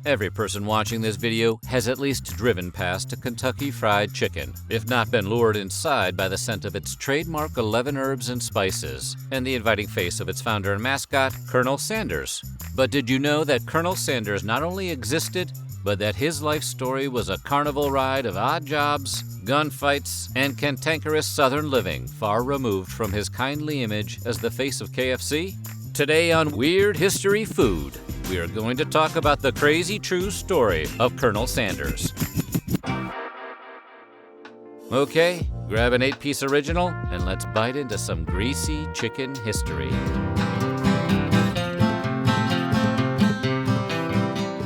Every person watching this video has at least driven past a Kentucky Fried Chicken, if not been lured inside by the scent of its trademark 11 herbs and spices, and the inviting face of its founder and mascot, Colonel Sanders. But did you know that Colonel Sanders not only existed, but that his life story was a carnival ride of odd jobs, gunfights, and cantankerous Southern living, far removed from his kindly image as the face of KFC? Today on Weird History Food, we are going to talk about the crazy true story of Colonel Sanders. Okay, grab an 8-piece original and let's bite into some greasy chicken history.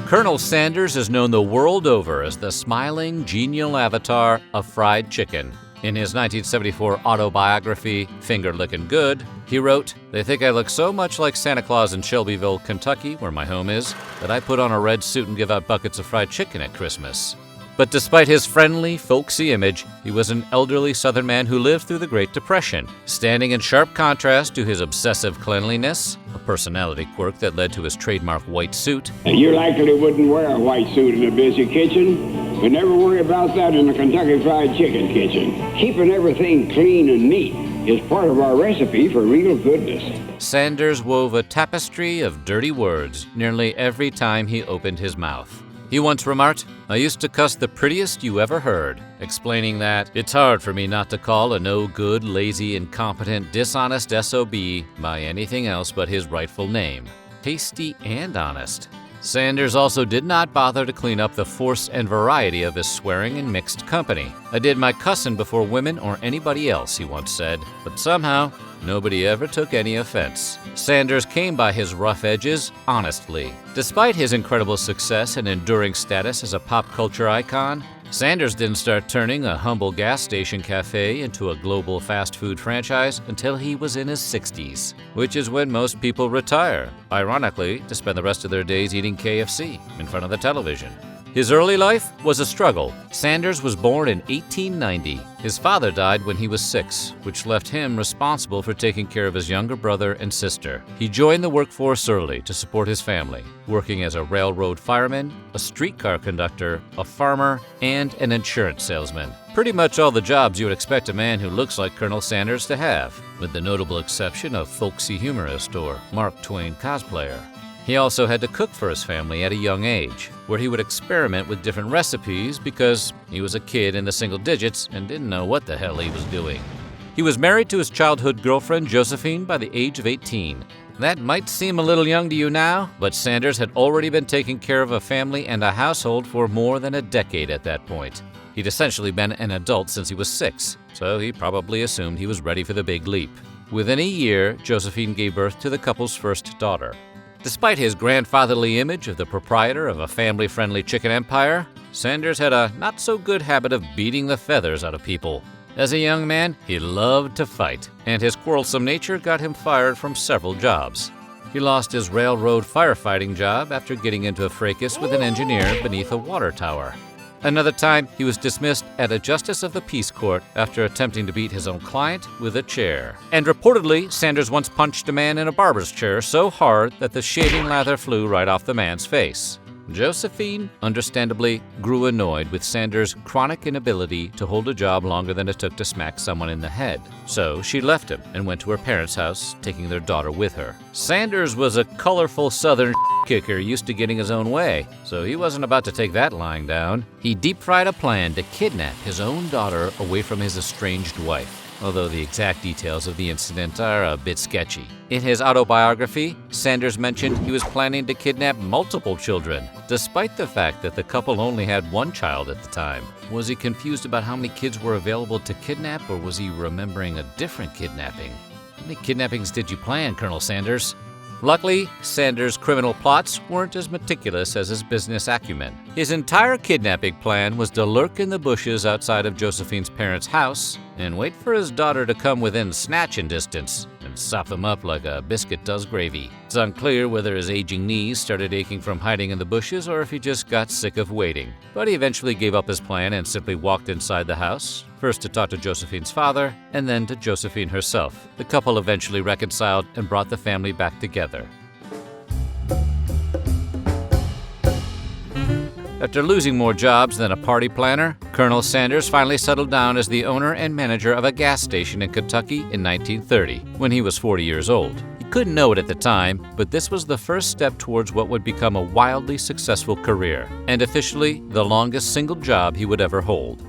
Colonel Sanders is known the world over as the smiling, genial avatar of fried chicken. In his 1974 autobiography, Finger Lickin' Good, he wrote, "They think I look so much like Santa Claus in Shelbyville, Kentucky, where my home is, that I put on a red suit and give out buckets of fried chicken at Christmas." But despite his friendly, folksy image, he was an elderly Southern man who lived through the Great Depression, standing in sharp contrast to his obsessive cleanliness, a personality quirk that led to his trademark white suit. You likely wouldn't wear a white suit in a busy kitchen, but never worry about that in the Kentucky Fried Chicken kitchen. Keeping everything clean and neat is part of our recipe for real goodness. Sanders wove a tapestry of dirty words nearly every time he opened his mouth. He once remarked, "I used to cuss the prettiest you ever heard," explaining that it's hard for me not to call a no-good, lazy, incompetent, dishonest SOB by anything else but his rightful name. Tasty and honest. Sanders also did not bother to clean up the force and variety of his swearing and mixed company. "I did my cussin' before women or anybody else," he once said, but somehow, nobody ever took any offense. Sanders came by his rough edges honestly. Despite his incredible success and enduring status as a pop culture icon, Sanders didn't start turning a humble gas station cafe into a global fast food franchise until he was in his 60s, which is when most people retire, ironically, to spend the rest of their days eating KFC in front of the television. His early life was a struggle. Sanders was born in 1890. His father died when he was 6, which left him responsible for taking care of his younger brother and sister. He joined the workforce early to support his family, working as a railroad fireman, a streetcar conductor, a farmer, and an insurance salesman. Pretty much all the jobs you would expect a man who looks like Colonel Sanders to have, with the notable exception of folksy humorist or Mark Twain cosplayer. He also had to cook for his family at a young age, where he would experiment with different recipes because he was a kid in the single digits and didn't know what the hell he was doing. He was married to his childhood girlfriend, Josephine, by the age of 18. That might seem a little young to you now, but Sanders had already been taking care of a family and a household for more than a decade at that point. He'd essentially been an adult since he was 6, so he probably assumed he was ready for the big leap. Within a year, Josephine gave birth to the couple's first daughter. Despite his grandfatherly image of the proprietor of a family-friendly chicken empire, Sanders had a not-so-good habit of beating the feathers out of people. As a young man, he loved to fight, and his quarrelsome nature got him fired from several jobs. He lost his railroad firefighting job after getting into a fracas with an engineer beneath a water tower. Another time, he was dismissed at a Justice of the Peace Court after attempting to beat his own client with a chair. And reportedly, Sanders once punched a man in a barber's chair so hard that the shaving lather flew right off the man's face. Josephine, understandably, grew annoyed with Sanders' chronic inability to hold a job longer than it took to smack someone in the head. So she left him and went to her parents' house, taking their daughter with her. Sanders was a colorful Southern kicker used to getting his own way, so he wasn't about to take that lying down. He deep-fried a plan to kidnap his own daughter away from his estranged wife, although the exact details of the incident are a bit sketchy. In his autobiography, Sanders mentioned he was planning to kidnap multiple children, despite the fact that the couple only had one child at the time. Was he confused about how many kids were available to kidnap, or was he remembering a different kidnapping? How many kidnappings did you plan, Colonel Sanders? Luckily, Sanders' criminal plots weren't as meticulous as his business acumen. His entire kidnapping plan was to lurk in the bushes outside of Josephine's parents' house and wait for his daughter to come within snatching distance and sop him up like a biscuit does gravy. It's unclear whether his aging knees started aching from hiding in the bushes or if he just got sick of waiting. But he eventually gave up his plan and simply walked inside the house, first to talk to Josephine's father, and then to Josephine herself. The couple eventually reconciled and brought the family back together. After losing more jobs than a party planner, Colonel Sanders finally settled down as the owner and manager of a gas station in Kentucky in 1930, when he was 40 years old. He couldn't know it at the time, but this was the first step towards what would become a wildly successful career, and officially the longest single job he would ever hold.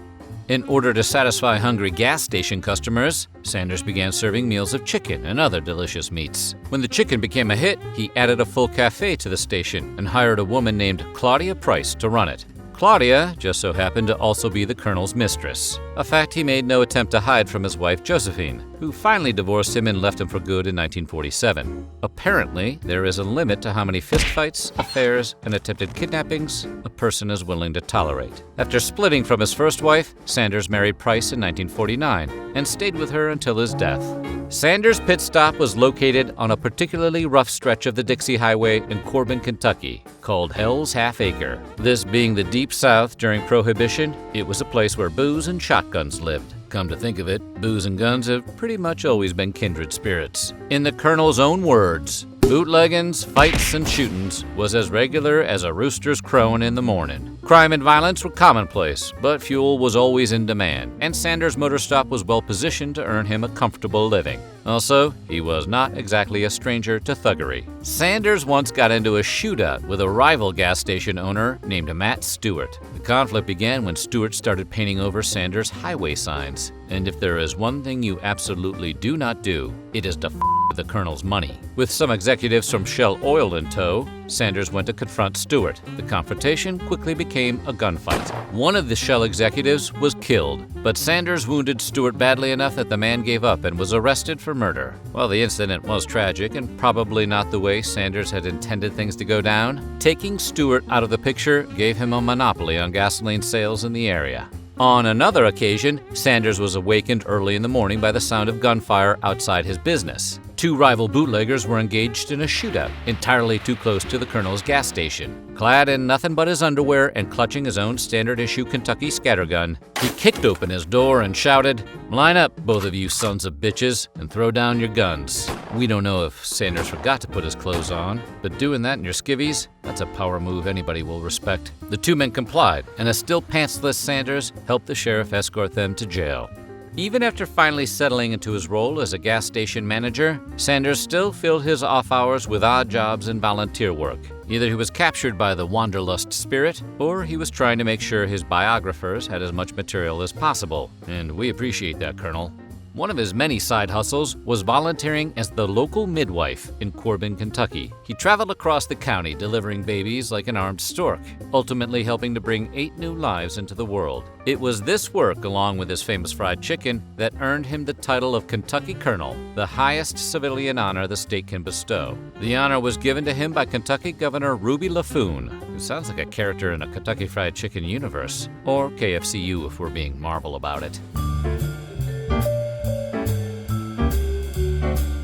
In order to satisfy hungry gas station customers, Sanders began serving meals of chicken and other delicious meats. When the chicken became a hit, he added a full cafe to the station and hired a woman named Claudia Price to run it. Claudia just so happened to also be the Colonel's mistress, a fact he made no attempt to hide from his wife Josephine, who finally divorced him and left him for good in 1947. Apparently, there is a limit to how many fistfights, affairs, and attempted kidnappings a person is willing to tolerate. After splitting from his first wife, Sanders married Price in 1949 and stayed with her until his death. Sanders' pit stop was located on a particularly rough stretch of the Dixie Highway in Corbin, Kentucky, called Hell's Half Acre. This being the Deep South during Prohibition, it was a place where booze and shotguns lived. Come to think of it, booze and guns have pretty much always been kindred spirits. In the Colonel's own words, bootleggins, fights, and shootings was as regular as a rooster's crowing in the morning. Crime and violence were commonplace, but fuel was always in demand, and Sanders' motor stop was well positioned to earn him a comfortable living. Also, he was not exactly a stranger to thuggery. Sanders once got into a shootout with a rival gas station owner named Matt Stewart. The conflict began when Stewart started painting over Sanders' highway signs. And if there is one thing you absolutely do not do, it is to with the Colonel's money. With some executives from Shell Oil in tow, Sanders went to confront Stewart. The confrontation quickly became a gunfight. One of the Shell executives was killed, but Sanders wounded Stewart badly enough that the man gave up and was arrested for murder. While the incident was tragic and probably not the way Sanders had intended things to go down, taking Stewart out of the picture gave him a monopoly on gasoline sales in the area. On another occasion, Sanders was awakened early in the morning by the sound of gunfire outside his business. Two rival bootleggers were engaged in a shootout, entirely too close to the Colonel's gas station. Clad in nothing but his underwear and clutching his own standard-issue Kentucky scattergun, he kicked open his door and shouted, "Line up, both of you sons of bitches, and throw down your guns." We don't know if Sanders forgot to put his clothes on, but doing that in your skivvies, that's a power move anybody will respect. The two men complied, and a still pantsless Sanders helped the sheriff escort them to jail. Even after finally settling into his role as a gas station manager, Sanders still filled his off hours with odd jobs and volunteer work. Either he was captured by the wanderlust spirit, or he was trying to make sure his biographers had as much material as possible. And we appreciate that, Colonel. One of his many side hustles was volunteering as the local midwife in Corbin, Kentucky. He traveled across the county delivering babies like an armed stork, ultimately helping to bring 8 new lives into the world. It was this work, along with his famous fried chicken, that earned him the title of Kentucky Colonel, the highest civilian honor the state can bestow. The honor was given to him by Kentucky Governor Ruby LaFoon, who sounds like a character in a Kentucky Fried Chicken universe, or KFCU if we're being Marvel about it.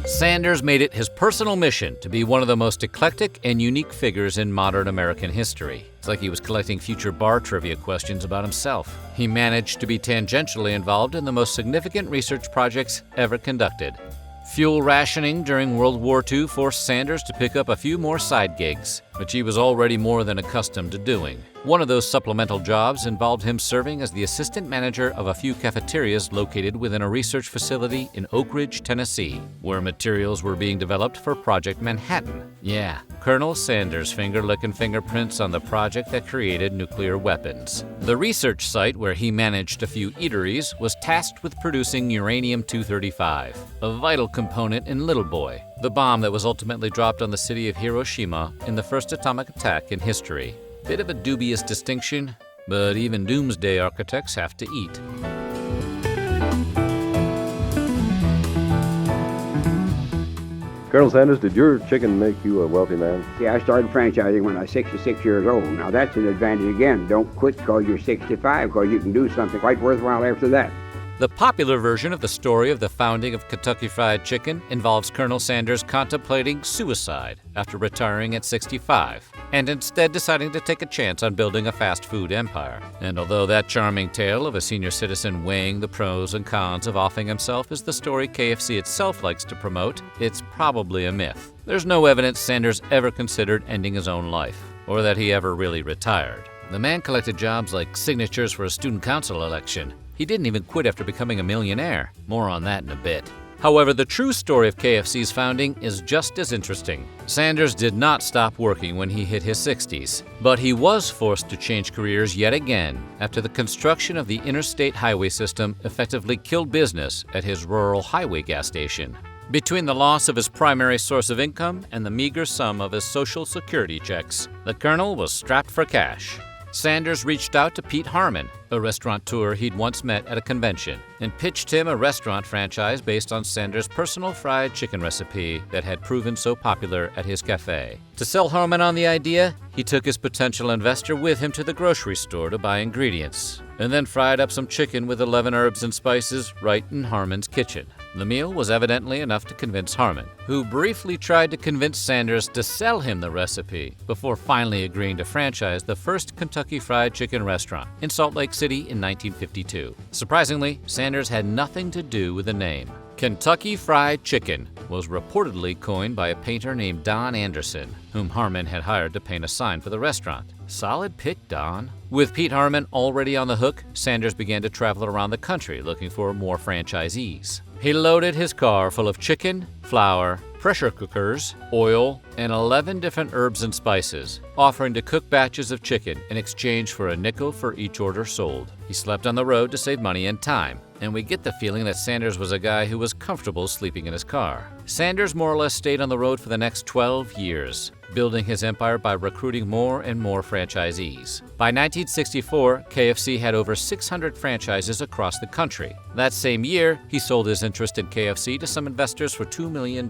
Sanders made it his personal mission to be one of the most eclectic and unique figures in modern American history. It's like he was collecting future bar trivia questions about himself. He managed to be tangentially involved in the most significant research projects ever conducted. Fuel rationing during World War II forced Sanders to pick up a few more side gigs, which he was already more than accustomed to doing. One of those supplemental jobs involved him serving as the assistant manager of a few cafeterias located within a research facility in Oak Ridge, Tennessee, where materials were being developed for Project Manhattan. Yeah, Colonel Sanders' finger-licking fingerprints on the project that created nuclear weapons. The research site where he managed a few eateries was tasked with producing uranium-235, a vital component in Little Boy, the bomb that was ultimately dropped on the city of Hiroshima in the first atomic attack in history. Bit of a dubious distinction, but even doomsday architects have to eat. Colonel Sanders, did your chicken make you a wealthy man? See, I started franchising when I was 66 years old. Now that's an advantage again. Don't quit because you're 65, because you can do something quite worthwhile after that. The popular version of the story of the founding of Kentucky Fried Chicken involves Colonel Sanders contemplating suicide after retiring at 65, and instead deciding to take a chance on building a fast food empire. And although that charming tale of a senior citizen weighing the pros and cons of offing himself is the story KFC itself likes to promote, it's probably a myth. There's no evidence Sanders ever considered ending his own life, or that he ever really retired. The man collected jobs like signatures for a student council election. He didn't even quit after becoming a millionaire. More on that in a bit. However, the true story of KFC's founding is just as interesting. Sanders did not stop working when he hit his 60s, but he was forced to change careers yet again after the construction of the interstate highway system effectively killed business at his rural highway gas station. Between the loss of his primary source of income and the meager sum of his Social Security checks, the Colonel was strapped for cash. Sanders reached out to Pete Harmon, a restaurateur he'd once met at a convention, and pitched him a restaurant franchise based on Sanders' personal fried chicken recipe that had proven so popular at his cafe. To sell Harmon on the idea, he took his potential investor with him to the grocery store to buy ingredients, and then fried up some chicken with 11 herbs and spices right in Harmon's kitchen. The meal was evidently enough to convince Harmon, who briefly tried to convince Sanders to sell him the recipe before finally agreeing to franchise the first Kentucky Fried Chicken restaurant in Salt Lake City in 1952. Surprisingly, Sanders had nothing to do with the name. Kentucky Fried Chicken was reportedly coined by a painter named Don Anderson, whom Harmon had hired to paint a sign for the restaurant. Solid pick, Don. With Pete Harmon already on the hook, Sanders began to travel around the country looking for more franchisees. He loaded his car full of chicken, flour, pressure cookers, oil, and 11 different herbs and spices, offering to cook batches of chicken in exchange for a nickel for each order sold. He slept on the road to save money and time, and we get the feeling that Sanders was a guy who was comfortable sleeping in his car. Sanders more or less stayed on the road for the next 12 years, building his empire by recruiting more and more franchisees. By 1964, KFC had over 600 franchises across the country. That same year, he sold his interest in KFC to some investors for $2 million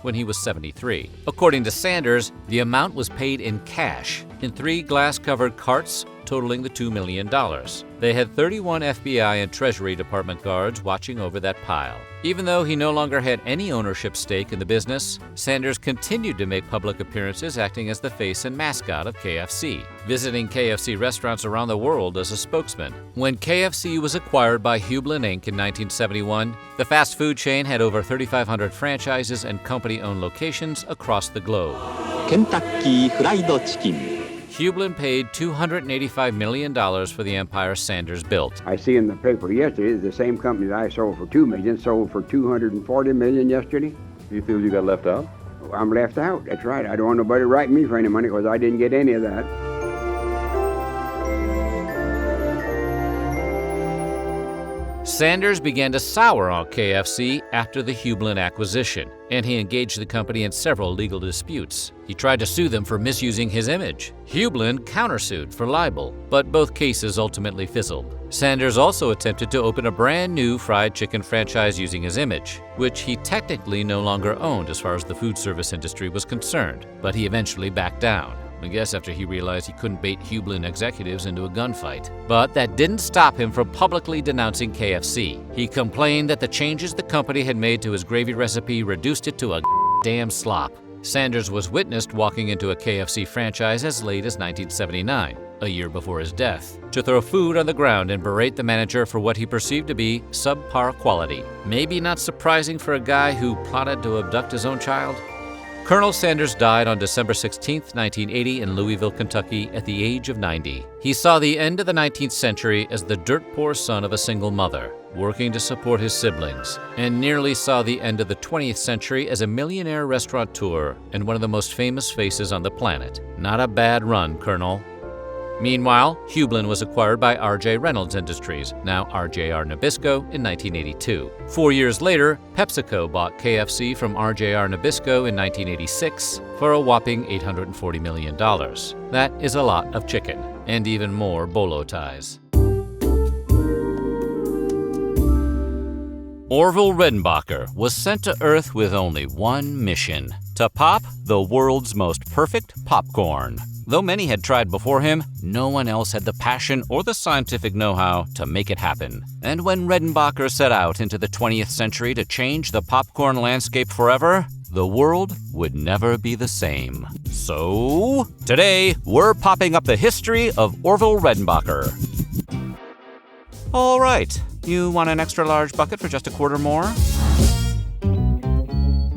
when he was 73. According to Sanders, the amount was paid in cash, in 3 glass-covered carts, totaling the $2 million. They had 31 FBI and Treasury Department guards watching over that pile. Even though he no longer had any ownership stake in the business, Sanders continued to make public appearances acting as the face and mascot of KFC, visiting KFC restaurants around the world as a spokesman. When KFC was acquired by Hublin Inc. in 1971, the fast food chain had over 3,500 franchises and company-owned locations across the globe. Kentucky Fried Chicken. Hublin paid $285 million for the empire Sanders built. I see in the paper yesterday that the same company that I sold for $2 million sold for $240 million yesterday. You feel you got left out? I'm left out. That's right. I don't want nobody to write me for any money because I didn't get any of that. Sanders began to sour on KFC after the Hublin acquisition, and he engaged the company in several legal disputes. He tried to sue them for misusing his image. Hublin countersued for libel, but both cases ultimately fizzled. Sanders also attempted to open a brand new fried chicken franchise using his image, which he technically no longer owned as far as the food service industry was concerned, but he eventually backed down. I guess after he realized he couldn't bait Hublin executives into a gunfight. But that didn't stop him from publicly denouncing KFC. He complained that the changes the company had made to his gravy recipe reduced it to a damn slop. Sanders was witnessed walking into a KFC franchise as late as 1979, a year before his death, to throw food on the ground and berate the manager for what he perceived to be subpar quality. Maybe not surprising for a guy who plotted to abduct his own child. Colonel Sanders died on December 16, 1980 in Louisville, Kentucky at the age of 90. He saw the end of the 19th century as the dirt-poor son of a single mother, working to support his siblings, and nearly saw the end of the 20th century as a millionaire restaurateur and one of the most famous faces on the planet. Not a bad run, Colonel. Meanwhile, Hublin was acquired by R.J. Reynolds Industries, now RJR Nabisco, in 1982. 4 years later, PepsiCo bought KFC from RJR Nabisco in 1986 for a whopping $840 million. That is a lot of chicken, and even more bolo ties. Orville Redenbacher was sent to Earth with only one mission: to pop the world's most perfect popcorn. Though many had tried before him, no one else had the passion or the scientific know-how to make it happen. And when Redenbacher set out into the 20th century to change the popcorn landscape forever, the world would never be the same. So, today, we're popping up the history of Orville Redenbacher. All right, you want an extra large bucket for just $0.25 more?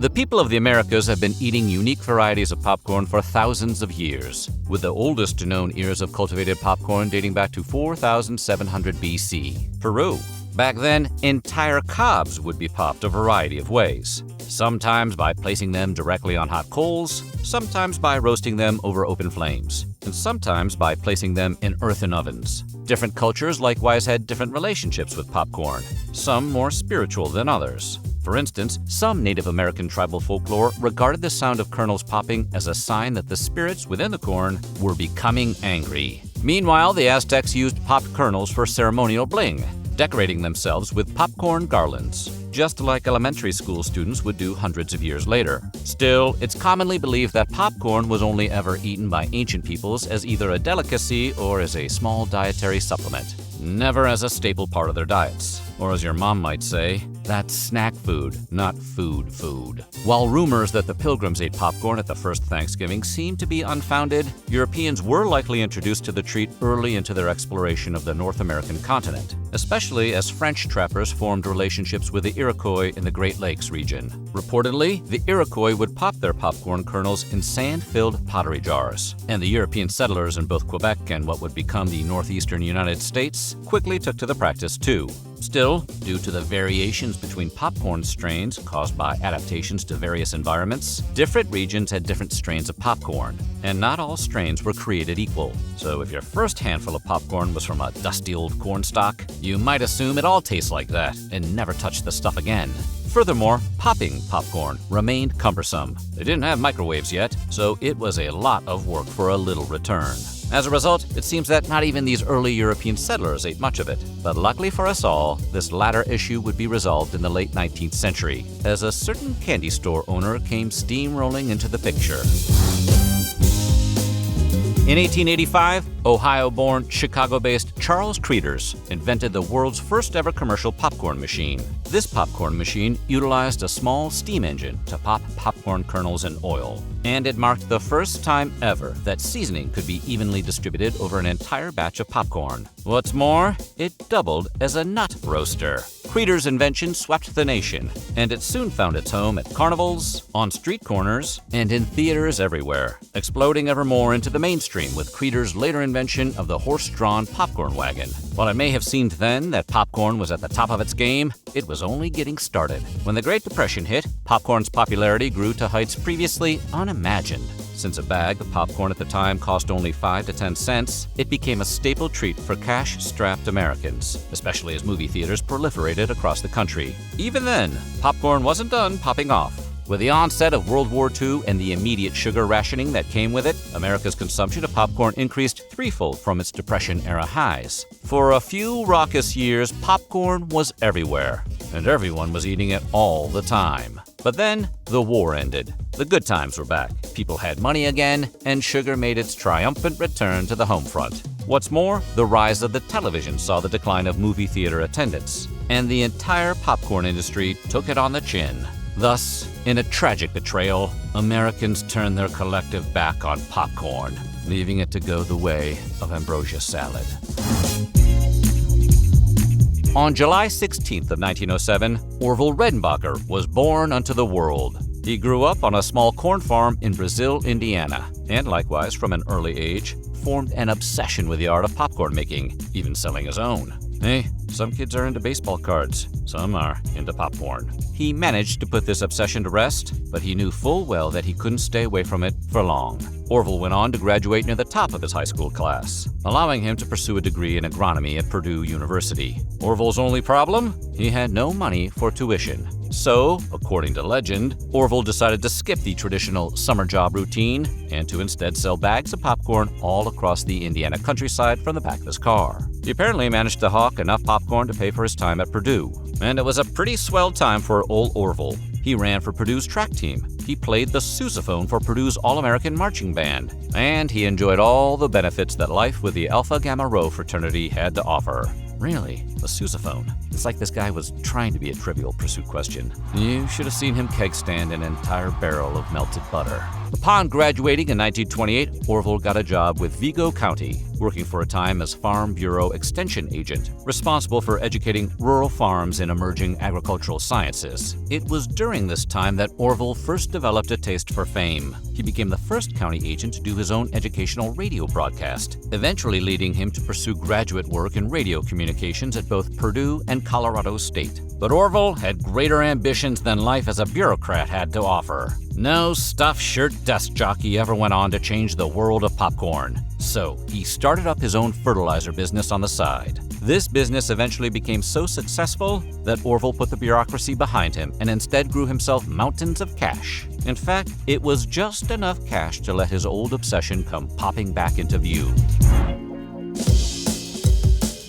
The people of the Americas have been eating unique varieties of popcorn for thousands of years, with the oldest known ears of cultivated popcorn dating back to 4,700 BC. Peru. Back then, entire cobs would be popped a variety of ways. Sometimes by placing them directly on hot coals, sometimes by roasting them over open flames, and sometimes by placing them in earthen ovens. Different cultures likewise had different relationships with popcorn, some more spiritual than others. For instance, some Native American tribal folklore regarded the sound of kernels popping as a sign that the spirits within the corn were becoming angry. Meanwhile, the Aztecs used popped kernels for ceremonial bling, decorating themselves with popcorn garlands, just like elementary school students would do hundreds of years later. Still, it's commonly believed that popcorn was only ever eaten by ancient peoples as either a delicacy or as a small dietary supplement, never as a staple part of their diets. Or as your mom might say, that's snack food, not food food. While rumors that the Pilgrims ate popcorn at the first Thanksgiving seem to be unfounded, Europeans were likely introduced to the treat early into their exploration of the North American continent, especially as French trappers formed relationships with the Iroquois in the Great Lakes region. Reportedly, the Iroquois would pop their popcorn kernels in sand-filled pottery jars, and the European settlers in both Quebec and what would become the northeastern United States quickly took to the practice too. Still, due to the variations between popcorn strains caused by adaptations to various environments, different regions had different strains of popcorn, and not all strains were created equal. So if your first handful of popcorn was from a dusty old corn stalk, you might assume it all tastes like that and never touch the stuff again. Furthermore, popping popcorn remained cumbersome. They didn't have microwaves yet, so it was a lot of work for a little return. As a result, it seems that not even these early European settlers ate much of it. But luckily for us all, this latter issue would be resolved in the late 19th century, as a certain candy store owner came steamrolling into the picture. In 1885, Ohio-born, Chicago-based Charles Cretors invented the world's first ever commercial popcorn machine. This popcorn machine utilized a small steam engine to pop popcorn kernels in oil, and it marked the first time ever that seasoning could be evenly distributed over an entire batch of popcorn. What's more, it doubled as a nut roaster. Cretors' invention swept the nation, and it soon found its home at carnivals, on street corners, and in theaters everywhere, exploding ever more into the mainstream with Cretors' later invention of the horse-drawn popcorn wagon. While it may have seemed then that popcorn was at the top of its game, it was only getting started. When the Great Depression hit, popcorn's popularity grew to heights previously unimagined. Since a bag of popcorn at the time cost only 5 to 10 cents, it became a staple treat for cash-strapped Americans, especially as movie theaters proliferated across the country. Even then, popcorn wasn't done popping off. With the onset of World War II and the immediate sugar rationing that came with it, America's consumption of popcorn increased threefold from its Depression-era highs. For a few raucous years, popcorn was everywhere, and everyone was eating it all the time. But then, the war ended. The good times were back. People had money again, and sugar made its triumphant return to the home front. What's more, the rise of the television saw the decline of movie theater attendance, and the entire popcorn industry took it on the chin. Thus, in a tragic betrayal, Americans turned their collective back on popcorn, leaving it to go the way of ambrosia salad. On July 16th of 1907, Orville Redenbacher was born unto the world. He grew up on a small corn farm in Brazil, Indiana, and likewise, from an early age, formed an obsession with the art of popcorn making, even selling his own. Hey, some kids are into baseball cards, some are into popcorn. He managed to put this obsession to rest, but he knew full well that he couldn't stay away from it for long. Orville went on to graduate near the top of his high school class, allowing him to pursue a degree in agronomy at Purdue University. Orville's only problem? He had no money for tuition. So, according to legend, Orville decided to skip the traditional summer job routine and to instead sell bags of popcorn all across the Indiana countryside from the back of his car. He apparently managed to hawk enough popcorn to pay for his time at Purdue, and it was a pretty swell time for old Orville. He ran for Purdue's track team, he played the sousaphone for Purdue's All-American Marching Band, and he enjoyed all the benefits that life with the Alpha Gamma Rho fraternity had to offer. Really, the sousaphone. It's like this guy was trying to be a Trivial Pursuit question. You should have seen him keg stand an entire barrel of melted butter. Upon graduating in 1928, Orville got a job with Vigo County, working for a time as Farm Bureau Extension Agent, responsible for educating rural farms in emerging agricultural sciences. It was during this time that Orville first developed a taste for fame. He became the first county agent to do his own educational radio broadcast, eventually leading him to pursue graduate work in radio communications at both Purdue and Colorado State. But Orville had greater ambitions than life as a bureaucrat had to offer. No stuffed shirt desk jockey ever went on to change the world of popcorn. So he started up his own fertilizer business on the side. This business eventually became so successful that Orville put the bureaucracy behind him and instead grew himself mountains of cash. In fact, it was just enough cash to let his old obsession come popping back into view.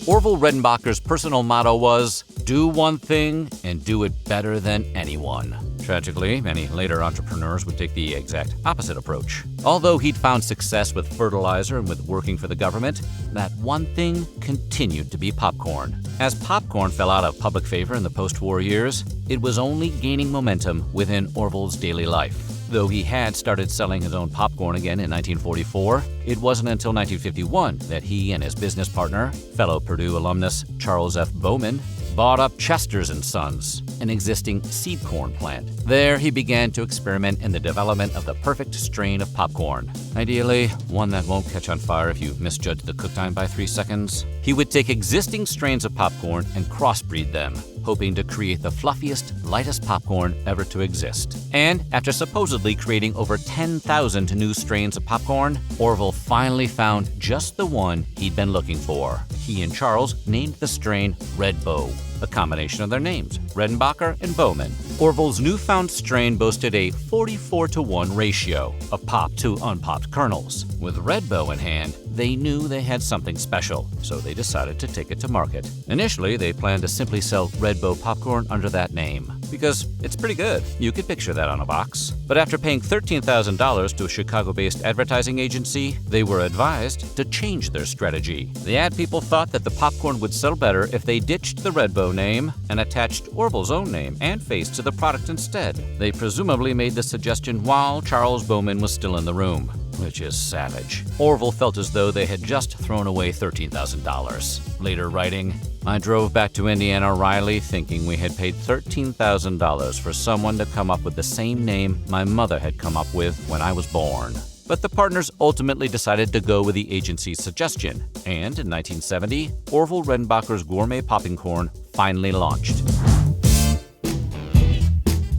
Orville Redenbacher's personal motto was, "Do one thing and do it better than anyone." Tragically, many later entrepreneurs would take the exact opposite approach. Although he'd found success with fertilizer and with working for the government, that one thing continued to be popcorn. As popcorn fell out of public favor in the post-war years, it was only gaining momentum within Orville's daily life. Though he had started selling his own popcorn again in 1944, it wasn't until 1951 that he and his business partner, fellow Purdue alumnus Charles F. Bowman, bought up Chester's & Sons, an existing seed corn plant. There, he began to experiment in the development of the perfect strain of popcorn. Ideally, one that won't catch on fire if you misjudge the cook time by 3 seconds. He would take existing strains of popcorn and crossbreed them, hoping to create the fluffiest, lightest popcorn ever to exist. And after supposedly creating over 10,000 new strains of popcorn, Orville finally found just the one he'd been looking for. He and Charles named the strain Red Bow, a combination of their names, Redenbacher and Bowman. Orville's newfound strain boasted a 44-to-1 ratio of popped to unpopped kernels. With Red Bow in hand, they knew they had something special, so they decided to take it to market. Initially, they planned to simply sell Red Bow popcorn under that name, because it's pretty good. You could picture that on a box. But after paying $13,000 to a Chicago-based advertising agency, they were advised to change their strategy. The ad people thought that the popcorn would sell better if they ditched the Red Bow name and attached Orville's own name and face to the product instead. They presumably made the suggestion while Charles Bowman was still in the room, which is savage. Orville felt as though they had just thrown away $13,000. Later writing, "I drove back to Indiana Riley thinking we had paid $13,000 for someone to come up with the same name my mother had come up with when I was born." But the partners ultimately decided to go with the agency's suggestion, and in 1970, Orville Redenbacher's Gourmet Popping Corn finally launched.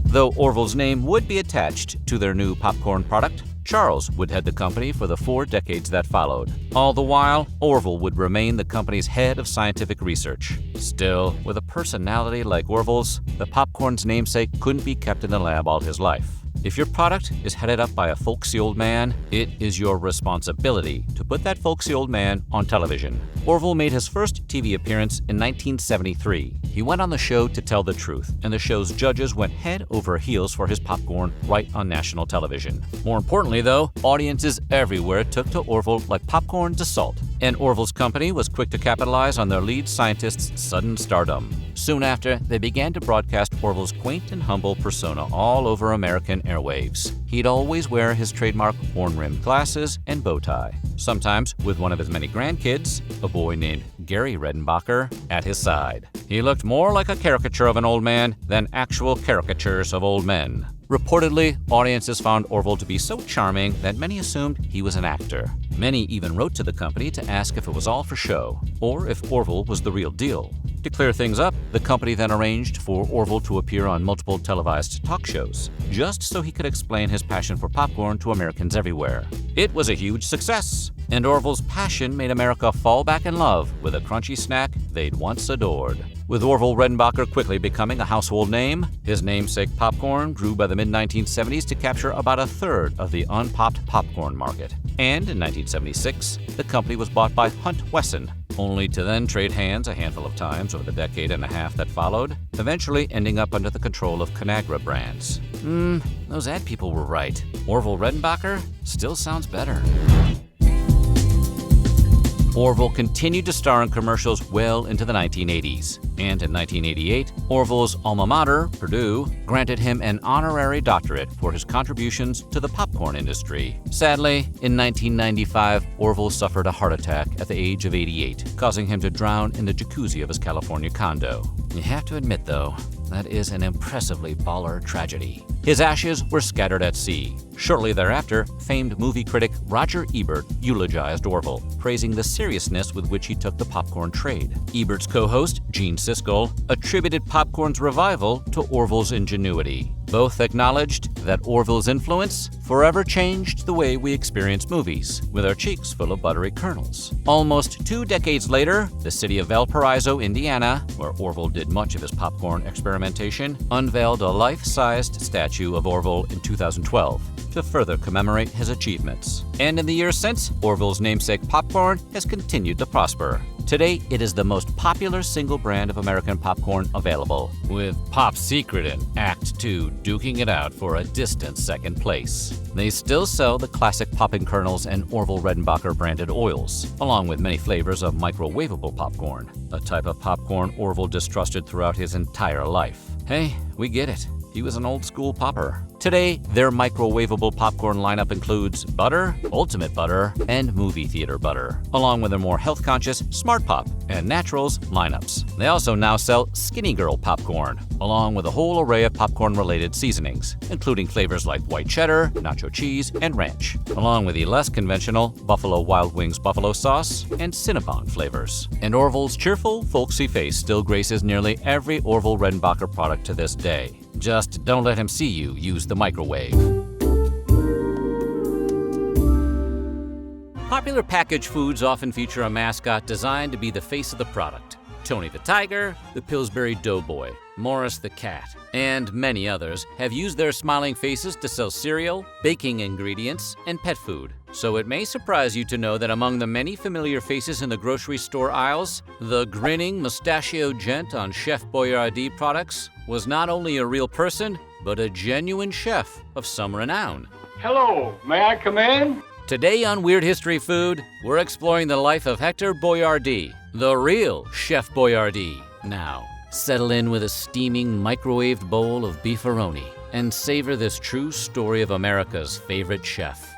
Though Orville's name would be attached to their new popcorn product, Charles would head the company for the 4 decades that followed. All the while, Orville would remain the company's head of scientific research. Still, with a personality like Orville's, the popcorn's namesake couldn't be kept in the lab all his life. If your product is headed up by a folksy old man, it is your responsibility to put that folksy old man on television. Orville made his first TV appearance in 1973. He went on the show to tell the truth, and the show's judges went head over heels for his popcorn right on national television. More importantly, though, audiences everywhere took to Orville like popcorn to salt, and Orville's company was quick to capitalize on their lead scientist's sudden stardom. Soon after, they began to broadcast Orville's quaint and humble persona all over American airwaves. He'd always wear his trademark horn-rimmed glasses and bow tie, sometimes with one of his many grandkids, a boy named Gary Redenbacher, at his side. He looked more like a caricature of an old man than actual caricatures of old men. Reportedly, audiences found Orville to be so charming that many assumed he was an actor. Many even wrote to the company to ask if it was all for show, or if Orville was the real deal. To clear things up, the company then arranged for Orville to appear on multiple televised talk shows, just so he could explain his passion for popcorn to Americans everywhere. It was a huge success, and Orville's passion made America fall back in love with a crunchy snack they'd once adored. With Orville Redenbacher quickly becoming a household name, his namesake popcorn grew by the mid-1970s to capture about a third of the unpopped popcorn market. And in 1976, the company was bought by Hunt Wesson, only to then trade hands a handful of times over the decade and a half that followed, eventually ending up under the control of Conagra Brands. Those ad people were right. Orville Redenbacher still sounds better. Orville continued to star in commercials well into the 1980s, And in 1988, Orville's alma mater, Purdue, granted him an honorary doctorate for his contributions to the popcorn industry. Sadly, in 1995, Orville suffered a heart attack at the age of 88, causing him to drown in the jacuzzi of his California condo. You have to admit, though, that is an impressively baller tragedy. His ashes were scattered at sea. Shortly thereafter, famed movie critic Roger Ebert eulogized Orville, praising the seriousness with which he took the popcorn trade. Ebert's co-host, Gene Siskel, attributed popcorn's revival to Orville's ingenuity. Both acknowledged that Orville's influence forever changed the way we experience movies, with our cheeks full of buttery kernels. Almost 2 decades later, the city of Valparaiso, Indiana, where Orville did much of his popcorn experimentation, unveiled a life-sized statue of Orville in 2012 to further commemorate his achievements. And in the years since, Orville's namesake popcorn has continued to prosper. Today, it is the most popular single brand of American popcorn available, with Pop Secret in Act 2 duking it out for a distant second place. They still sell the classic popping kernels and Orville Redenbacher branded oils, along with many flavors of microwavable popcorn, a type of popcorn Orville distrusted throughout his entire life. Hey, we get it. He was an old-school popper. Today, their microwavable popcorn lineup includes butter, ultimate butter, and movie theater butter, along with their more health-conscious Smart Pop and Naturals lineups. They also now sell Skinny Girl popcorn, along with a whole array of popcorn-related seasonings, including flavors like white cheddar, nacho cheese, and ranch, along with the less conventional Buffalo Wild Wings buffalo sauce and Cinnabon flavors. And Orville's cheerful, folksy face still graces nearly every Orville Redenbacher product to this day. Just don't let him see you use the microwave. Popular packaged foods often feature a mascot designed to be the face of the product. Tony the Tiger, the Pillsbury Doughboy, Morris the Cat, and many others have used their smiling faces to sell cereal, baking ingredients, and pet food. So it may surprise you to know that among the many familiar faces in the grocery store aisles, the grinning, mustachioed gent on Chef Boyardee products was not only a real person, but a genuine chef of some renown. Hello, may I come in? Today on Weird History Food, we're exploring the life of Hector Boyardee, the real Chef Boyardee. Now, settle in with a steaming microwaved bowl of beefaroni and savor this true story of America's favorite chef.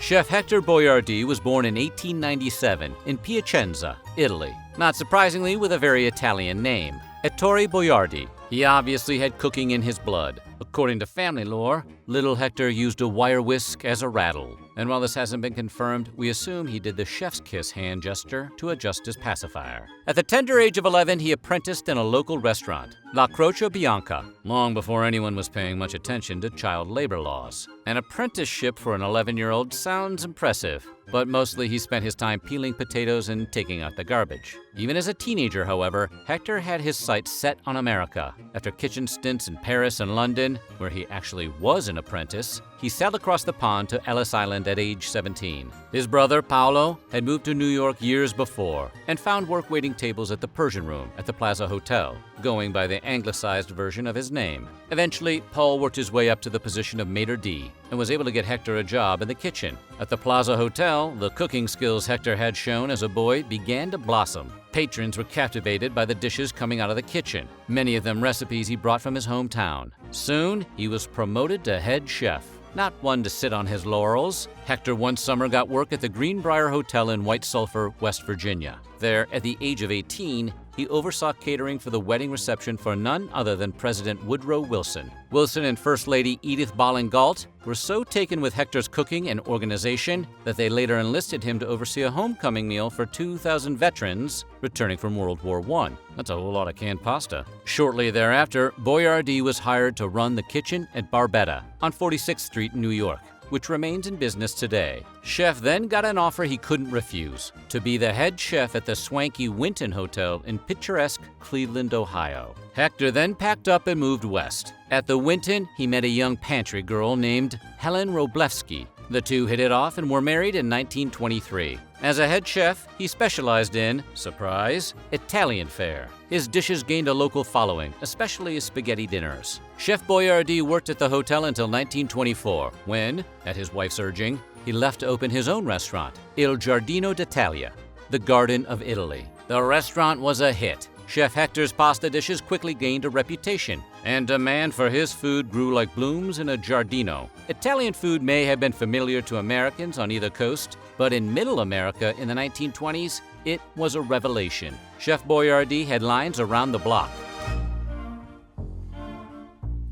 Chef Hector Boyardee was born in 1897 in Piacenza, Italy. Not surprisingly, with a very Italian name, Ettore Boyardee. He obviously had cooking in his blood. According to family lore, little Hector used a wire whisk as a rattle. And while this hasn't been confirmed, we assume he did the chef's kiss hand gesture to adjust his pacifier. At the tender age of 11, he apprenticed in a local restaurant, La Croce Bianca, long before anyone was paying much attention to child labor laws. An apprenticeship for an 11-year-old sounds impressive, but mostly he spent his time peeling potatoes and taking out the garbage. Even as a teenager, however, Hector had his sights set on America. After kitchen stints in Paris and London, where he actually was an apprentice, he sailed across the pond to Ellis Island at age 17. His brother, Paolo, had moved to New York years before and found work waiting tables at the Persian Room at the Plaza Hotel, going by the anglicized version of his name. Eventually, Paul worked his way up to the position of maitre d' and was able to get Hector a job in the kitchen. At the Plaza Hotel, the cooking skills Hector had shown as a boy began to blossom. Patrons were captivated by the dishes coming out of the kitchen, many of them recipes he brought from his hometown. Soon, he was promoted to head chef. Not one to sit on his laurels, Hector one summer got work at the Greenbrier Hotel in White Sulphur, West Virginia. There, at the age of 18, he oversaw catering for the wedding reception for none other than President Woodrow Wilson. Wilson and First Lady Edith Ballin Galt were so taken with Hector's cooking and organization that they later enlisted him to oversee a homecoming meal for 2,000 veterans returning from World War I. That's a whole lot of canned pasta. Shortly thereafter, Boyardee was hired to run the kitchen at Barbetta on 46th Street in New York, which remains in business today. Chef then got an offer he couldn't refuse, to be the head chef at the swanky Winton Hotel in picturesque Cleveland, Ohio. Hector then packed up and moved west. At the Winton, he met a young pantry girl named Helen Roblewski. The two hit it off and were married in 1923. As a head chef, he specialized in, surprise, Italian fare. His dishes gained a local following, especially his spaghetti dinners. Chef Boyardee worked at the hotel until 1924, when, at his wife's urging, he left to open his own restaurant, Il Giardino d'Italia, the Garden of Italy. The restaurant was a hit. Chef Hector's pasta dishes quickly gained a reputation, and demand for his food grew like blooms in a giardino. Italian food may have been familiar to Americans on either coast, but in Middle America in the 1920s, it was a revelation. Chef Boyardee had lines around the block.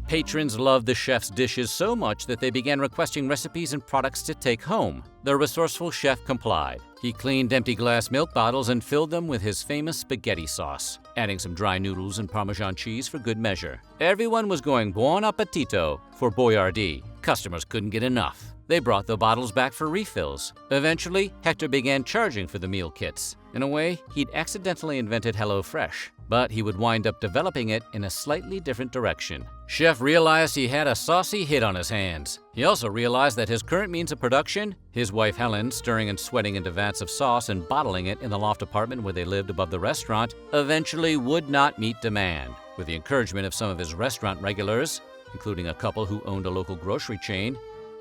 Patrons loved the chef's dishes so much that they began requesting recipes and products to take home. The resourceful chef complied. He cleaned empty glass milk bottles and filled them with his famous spaghetti sauce, adding some dry noodles and Parmesan cheese for good measure. Everyone was going buon appetito for Boyardee. Customers couldn't get enough. They brought the bottles back for refills. Eventually, Hector began charging for the meal kits. In a way, he'd accidentally invented HelloFresh, but he would wind up developing it in a slightly different direction. Chef realized he had a saucy hit on his hands. He also realized that his current means of production, his wife Helen stirring and sweating into vats of sauce and bottling it in the loft apartment where they lived above the restaurant, eventually would not meet demand. With the encouragement of some of his restaurant regulars, including a couple who owned a local grocery chain,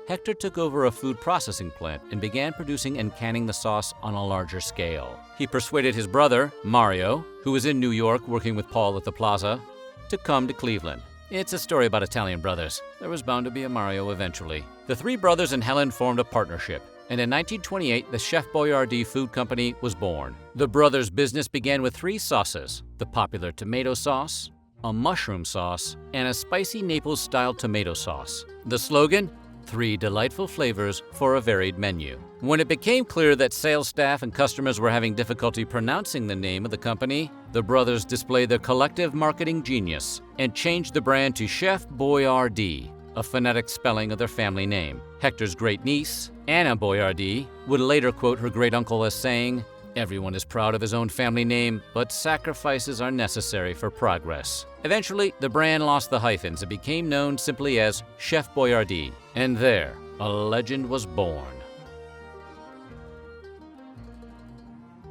Hector took over a food processing plant and began producing and canning the sauce on a larger scale. He persuaded his brother, Mario, who was in New York working with Paul at the Plaza, to come to Cleveland. It's a story about Italian brothers. There was bound to be a Mario eventually. The three brothers and Helen formed a partnership, and in 1928, the Chef Boyardee Food Company was born. The brothers' business began with three sauces: the popular tomato sauce, a mushroom sauce, and a spicy Naples-style tomato sauce. The slogan? 3 delightful flavors for a varied menu. When it became clear that sales staff and customers were having difficulty pronouncing the name of the company, the brothers displayed their collective marketing genius and changed the brand to Chef Boyardee, a phonetic spelling of their family name. Hector's great niece, Anna Boyardee, would later quote her great uncle as saying, "Everyone is proud of his own family name, but sacrifices are necessary for progress." Eventually, the brand lost the hyphens and became known simply as Chef Boyardee. And there, a legend was born.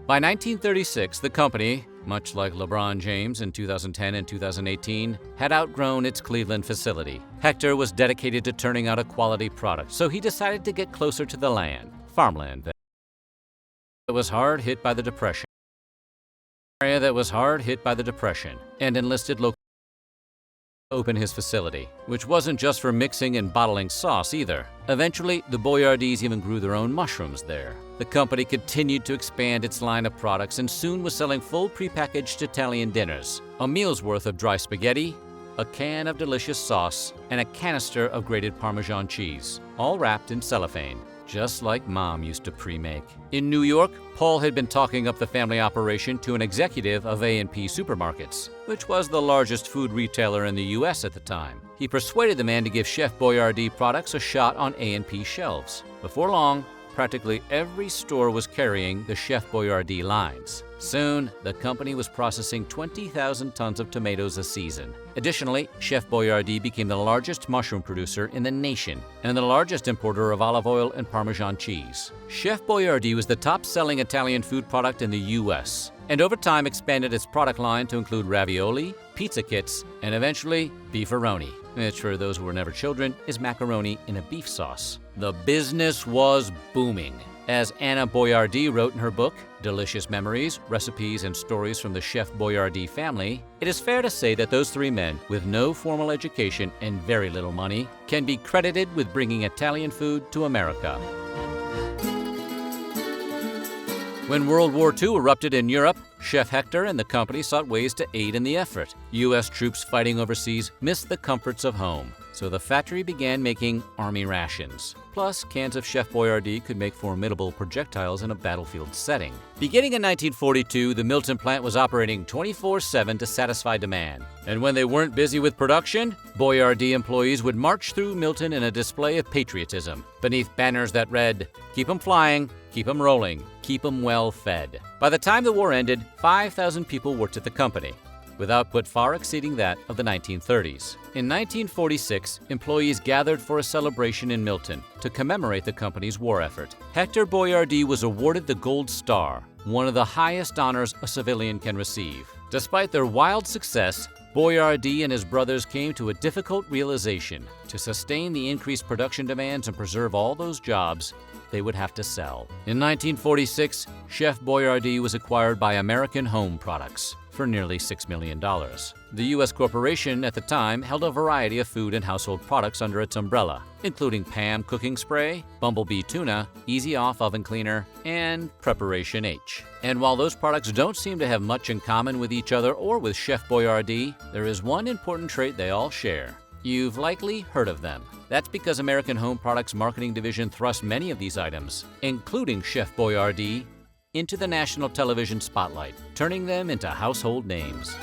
By 1936, the company, much like LeBron James in 2010 and 2018, had outgrown its Cleveland facility. Hector was dedicated to turning out a quality product, so he decided to get closer to the land, farmland. That was hard hit by the Depression. And enlisted local to open his facility, which wasn't just for mixing and bottling sauce either. Eventually, the Boyardees even grew their own mushrooms there. The company continued to expand its line of products and soon was selling full prepackaged Italian dinners, a meal's worth of dry spaghetti, a can of delicious sauce, and a canister of grated Parmesan cheese, all wrapped in cellophane, just like Mom used to pre-make. In New York, Paul had been talking up the family operation to an executive of A&P Supermarkets, which was the largest food retailer in the U.S. at the time. He persuaded the man to give Chef Boyardee products a shot on A&P shelves. Before long, practically every store was carrying the Chef Boyardee lines. Soon, the company was processing 20,000 tons of tomatoes a season. Additionally, Chef Boyardee became the largest mushroom producer in the nation and the largest importer of olive oil and Parmesan cheese. Chef Boyardee was the top-selling Italian food product in the U.S. and over time expanded its product line to include ravioli, pizza kits, and eventually beefaroni, which for those who were never children is macaroni in a beef sauce. The business was booming. As Anna Boyardee wrote in her book, Delicious Memories, Recipes, and Stories from the Chef Boyardee Family, it is fair to say that those three men, with no formal education and very little money, can be credited with bringing Italian food to America. When World War II erupted in Europe, Chef Hector and the company sought ways to aid in the effort. U.S. troops fighting overseas missed the comforts of home, so the factory began making army rations. Plus, cans of Chef Boyardee could make formidable projectiles in a battlefield setting. Beginning in 1942, the Milton plant was operating 24/7 to satisfy demand. And when they weren't busy with production, Boyardee employees would march through Milton in a display of patriotism, beneath banners that read, "Keep 'em flying, keep 'em rolling, keep 'em well fed." By the time the war ended, 5,000 people worked at the company, with output far exceeding that of the 1930s. In 1946, employees gathered for a celebration in Milton to commemorate the company's war effort. Hector Boyardee was awarded the Gold Star, one of the highest honors a civilian can receive. Despite their wild success, Boyardee and his brothers came to a difficult realization. To sustain the increased production demands and preserve all those jobs, they would have to sell. In 1946, Chef Boyardee was acquired by American Home Products for nearly $6 million. The U.S. corporation at the time held a variety of food and household products under its umbrella, including Pam cooking spray, Bumblebee tuna, Easy Off oven cleaner, and Preparation H. And while those products don't seem to have much in common with each other or with Chef Boyardee, there is one important trait they all share. You've likely heard of them. That's because American Home Products marketing division thrust many of these items, including Chef Boyardee, into the national television spotlight, turning them into household names.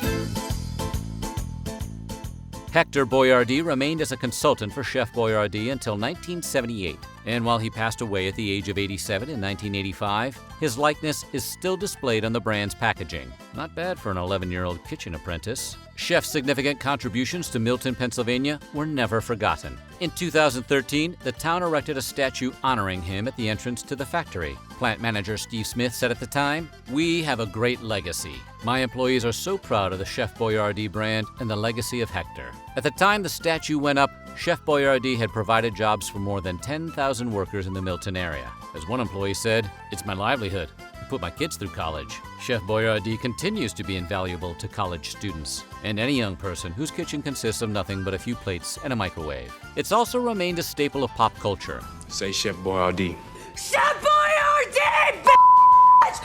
Hector Boyardee remained as a consultant for Chef Boyardee until 1978, and while he passed away at the age of 87 in 1985, his likeness is still displayed on the brand's packaging. Not bad for an 11-year-old kitchen apprentice. Chef's significant contributions to Milton, Pennsylvania were never forgotten. In 2013, the town erected a statue honoring him at the entrance to the factory. Plant manager Steve Smith said at the time, "We have a great legacy. My employees are so proud of the Chef Boyardee brand and the legacy of Hector." At the time the statue went up, Chef Boyardee had provided jobs for more than 10,000 workers in the Milton area. As one employee said, "It's my livelihood. I put my kids through college." Chef Boyardee continues to be invaluable to college students and any young person whose kitchen consists of nothing but a few plates and a microwave. It's also remained a staple of pop culture. Say Chef Boyardee. Chef Boyardee,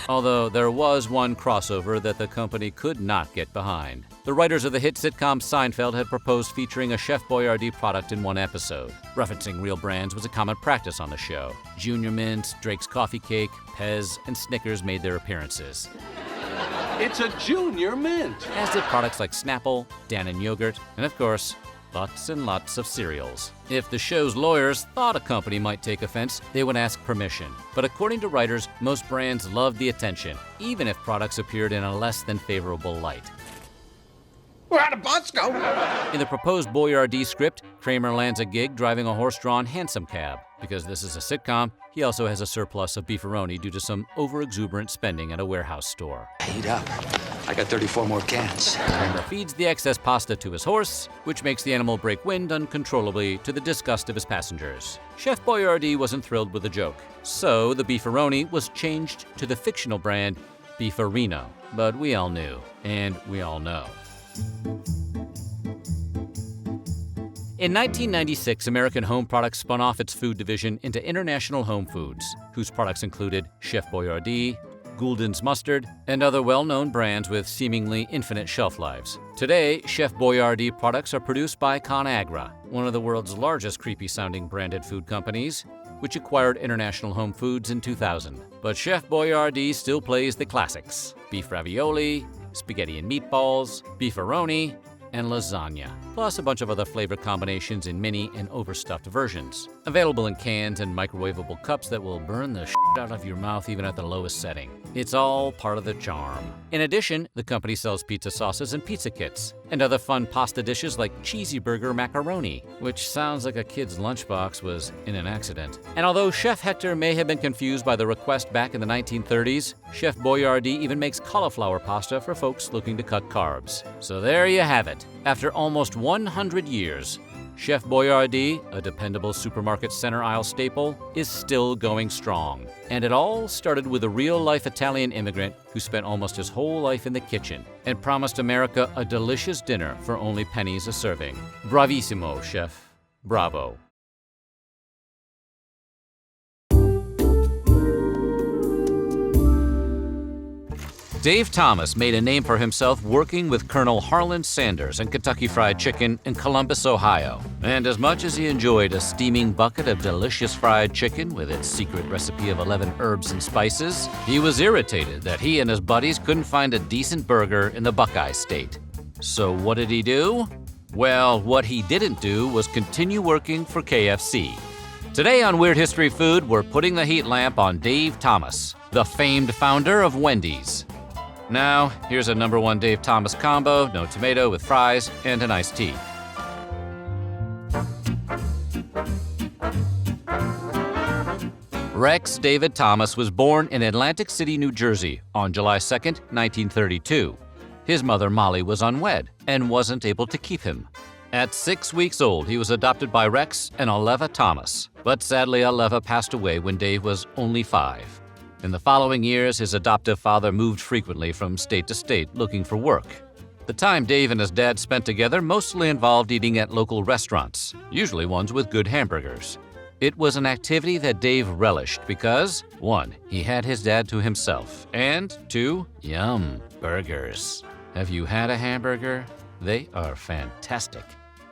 Although there was one crossover that the company could not get behind. The writers of the hit sitcom Seinfeld had proposed featuring a Chef Boyardee product in one episode. Referencing real brands was a common practice on the show. Junior Mint, Drake's Coffee Cake, Pez, and Snickers made their appearances, It's a Junior Mint. as did products like Snapple, Dannon Yogurt, and of course, lots and lots of cereals. If the show's lawyers thought a company might take offense, they would ask permission. But according to writers, most brands loved the attention, even if products appeared in a less than favorable light. We're out of Bosco. In the proposed Boyardee script, Kramer lands a gig driving a horse-drawn hansom cab. Because this is a sitcom, he also has a surplus of beefaroni due to some over-exuberant spending at a warehouse store. Heat up. I got 34 more cans. Kramer feeds the excess pasta to his horse, which makes the animal break wind uncontrollably to the disgust of his passengers. Chef Boyardee wasn't thrilled with the joke, so the beefaroni was changed to the fictional brand Beefarino. But we all knew, and we all know. In 1996, American Home Products spun off its food division into International Home Foods, whose products included Chef Boyardee, Gulden's Mustard, and other well-known brands with seemingly infinite shelf lives. Today, Chef Boyardee products are produced by ConAgra, one of the world's largest creepy-sounding branded food companies, which acquired International Home Foods in 2000. But Chef Boyardee still plays the classics: beef ravioli, spaghetti and meatballs, beefaroni, and lasagna, plus a bunch of other flavor combinations in mini and overstuffed versions. Available in cans and microwavable cups that will burn the shit out of your mouth even at the lowest setting. It's all part of the charm. In addition, the company sells pizza sauces and pizza kits, and other fun pasta dishes like cheesy burger macaroni, which sounds like a kid's lunchbox was in an accident. And although Chef Hector may have been confused by the request back in the 1930s, Chef Boyardee even makes cauliflower pasta for folks looking to cut carbs. So there you have it. After almost 100 years, Chef Boyardee, a dependable supermarket center aisle staple, is still going strong. And it all started with a real-life Italian immigrant who spent almost his whole life in the kitchen and promised America a delicious dinner for only pennies a serving. Bravissimo, chef. Bravo. Dave Thomas made a name for himself working with Colonel Harlan Sanders and Kentucky Fried Chicken in Columbus, Ohio. And as much as he enjoyed a steaming bucket of delicious fried chicken with its secret recipe of 11 herbs and spices, he was irritated that he and his buddies couldn't find a decent burger in the Buckeye State. So what did he do? Well, what he didn't do was continue working for KFC. Today on Weird History Food, we're putting the heat lamp on Dave Thomas, the famed founder of Wendy's. Now, here's a #1 Dave Thomas combo, no tomato with fries and an iced tea. Rex David Thomas was born in Atlantic City, New Jersey on July 2nd, 1932. His mother, Molly, was unwed and wasn't able to keep him. At 6 weeks old, he was adopted by Rex and Aleva Thomas, but sadly Aleva passed away when Dave was only 5. In the following years, his adoptive father moved frequently from state to state looking for work. The time Dave and his dad spent together mostly involved eating at local restaurants, usually ones with good hamburgers. It was an activity that Dave relished because, 1, he had his dad to himself, and 2, yum, burgers. Have you had a hamburger? They are fantastic.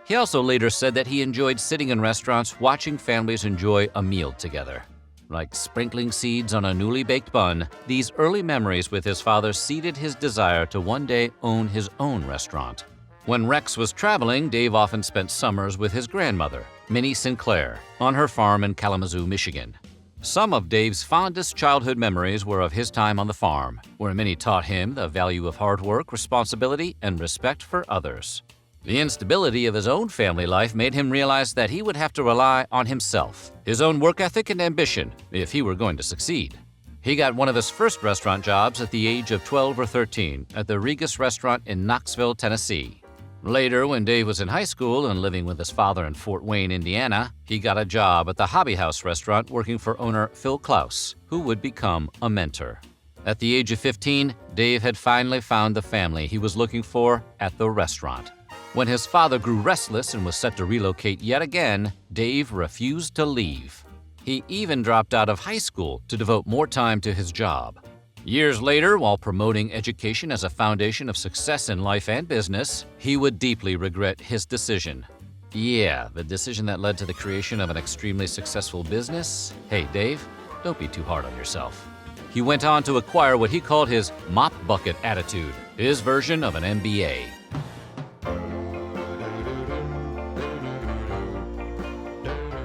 He also later said that he enjoyed sitting in restaurants watching families enjoy a meal together. Like sprinkling seeds on a newly baked bun, these early memories with his father seeded his desire to one day own his own restaurant. When Rex was traveling, Dave often spent summers with his grandmother, Minnie Sinclair, on her farm in Kalamazoo, Michigan. Some of Dave's fondest childhood memories were of his time on the farm, where Minnie taught him the value of hard work, responsibility, and respect for others. The instability of his own family life made him realize that he would have to rely on himself, his own work ethic and ambition, if he were going to succeed. He got one of his first restaurant jobs at the age of 12 or 13 at the Regus restaurant in Knoxville, Tennessee. Later, when Dave was in high school and living with his father in Fort Wayne, Indiana, he got a job at the Hobby House restaurant working for owner Phil Klaus, who would become a mentor. At the age of 15, Dave had finally found the family he was looking for at the restaurant. When his father grew restless and was set to relocate yet again, Dave refused to leave. He even dropped out of high school to devote more time to his job. Years later, while promoting education as a foundation of success in life and business, he would deeply regret his decision. Yeah, the decision that led to the creation of an extremely successful business. Hey, Dave, don't be too hard on yourself. He went on to acquire what he called his mop bucket attitude, his version of an MBA.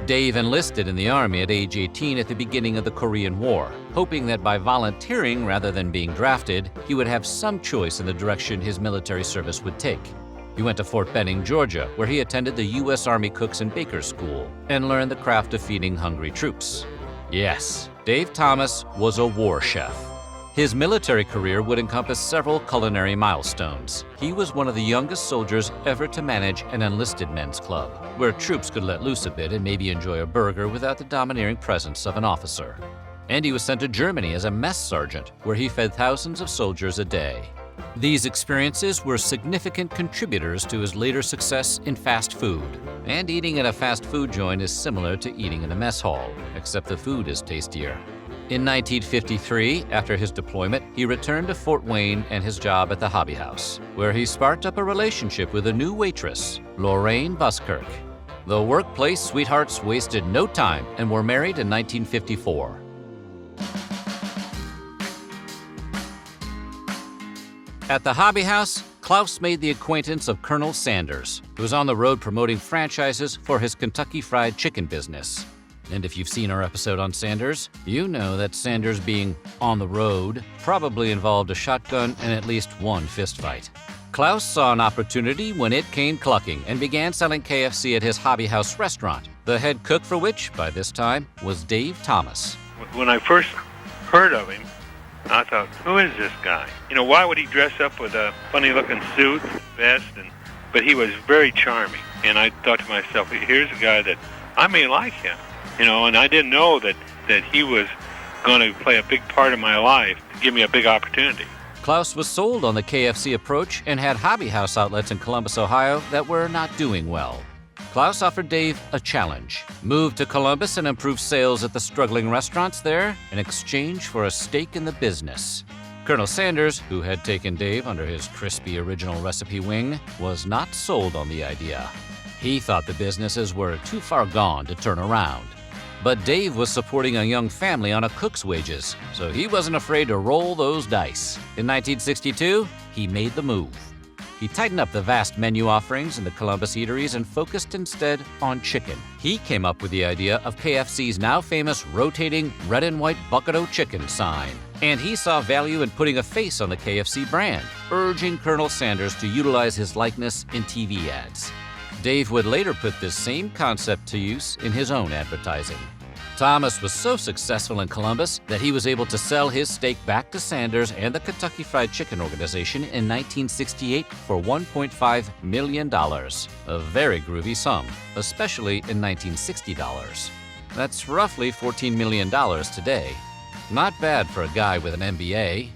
Dave enlisted in the Army at age 18 at the beginning of the Korean War, hoping that by volunteering rather than being drafted, he would have some choice in the direction his military service would take. He went to Fort Benning, Georgia, where he attended the U.S. Army Cooks and Bakers School and learned the craft of feeding hungry troops. Yes, Dave Thomas was a war chef. His military career would encompass several culinary milestones. He was one of the youngest soldiers ever to manage an enlisted men's club, where troops could let loose a bit and maybe enjoy a burger without the domineering presence of an officer. And he was sent to Germany as a mess sergeant, where he fed thousands of soldiers a day. These experiences were significant contributors to his later success in fast food. And eating at a fast food joint is similar to eating in a mess hall, except the food is tastier. In 1953, after his deployment, he returned to Fort Wayne and his job at the Hobby House, where he sparked up a relationship with a new waitress, Lorraine Buskirk. The workplace sweethearts wasted no time and were married in 1954. At the Hobby House, Klaus made the acquaintance of Colonel Sanders, who was on the road promoting franchises for his Kentucky Fried Chicken business. And if you've seen our episode on Sanders, you know that Sanders being on the road probably involved a shotgun and at least one fistfight. Klaus saw an opportunity when it came clucking and began selling KFC at his Hobby House restaurant, the head cook for which, by this time, was Dave Thomas. When I first heard of him, I thought, who is this guy? You know, why would he dress up with a funny-looking suit, vest, but he was very charming. And I thought to myself, here's a guy that I may like him. You know, and I didn't know that he was going to play a big part in my life, to give me a big opportunity. Klaus was sold on the KFC approach and had Hobby House outlets in Columbus, Ohio that were not doing well. Klaus offered Dave a challenge: move to Columbus and improve sales at the struggling restaurants there in exchange for a stake in the business. Colonel Sanders, who had taken Dave under his crispy original recipe wing, was not sold on the idea. He thought the businesses were too far gone to turn around. But Dave was supporting a young family on a cook's wages, so he wasn't afraid to roll those dice. In 1962, he made the move. He tightened up the vast menu offerings in the Columbus eateries and focused instead on chicken. He came up with the idea of KFC's now famous rotating red and white bucket-o chicken sign. And he saw value in putting a face on the KFC brand, urging Colonel Sanders to utilize his likeness in TV ads. Dave would later put this same concept to use in his own advertising. Thomas was so successful in Columbus that he was able to sell his steak back to Sanders and the Kentucky Fried Chicken organization in 1968 for $1.5 million. A very groovy sum, especially in 1960 dollars. That's roughly $14 million today. Not bad for a guy with an MBA.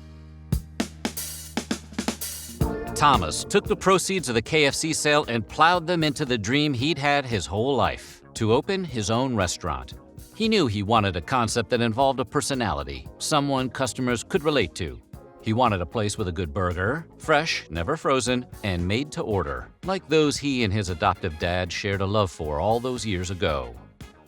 Thomas took the proceeds of the KFC sale and plowed them into the dream he'd had his whole life, to open his own restaurant. He knew he wanted a concept that involved a personality, someone customers could relate to. He wanted a place with a good burger, fresh, never frozen, and made to order, like those he and his adoptive dad shared a love for all those years ago.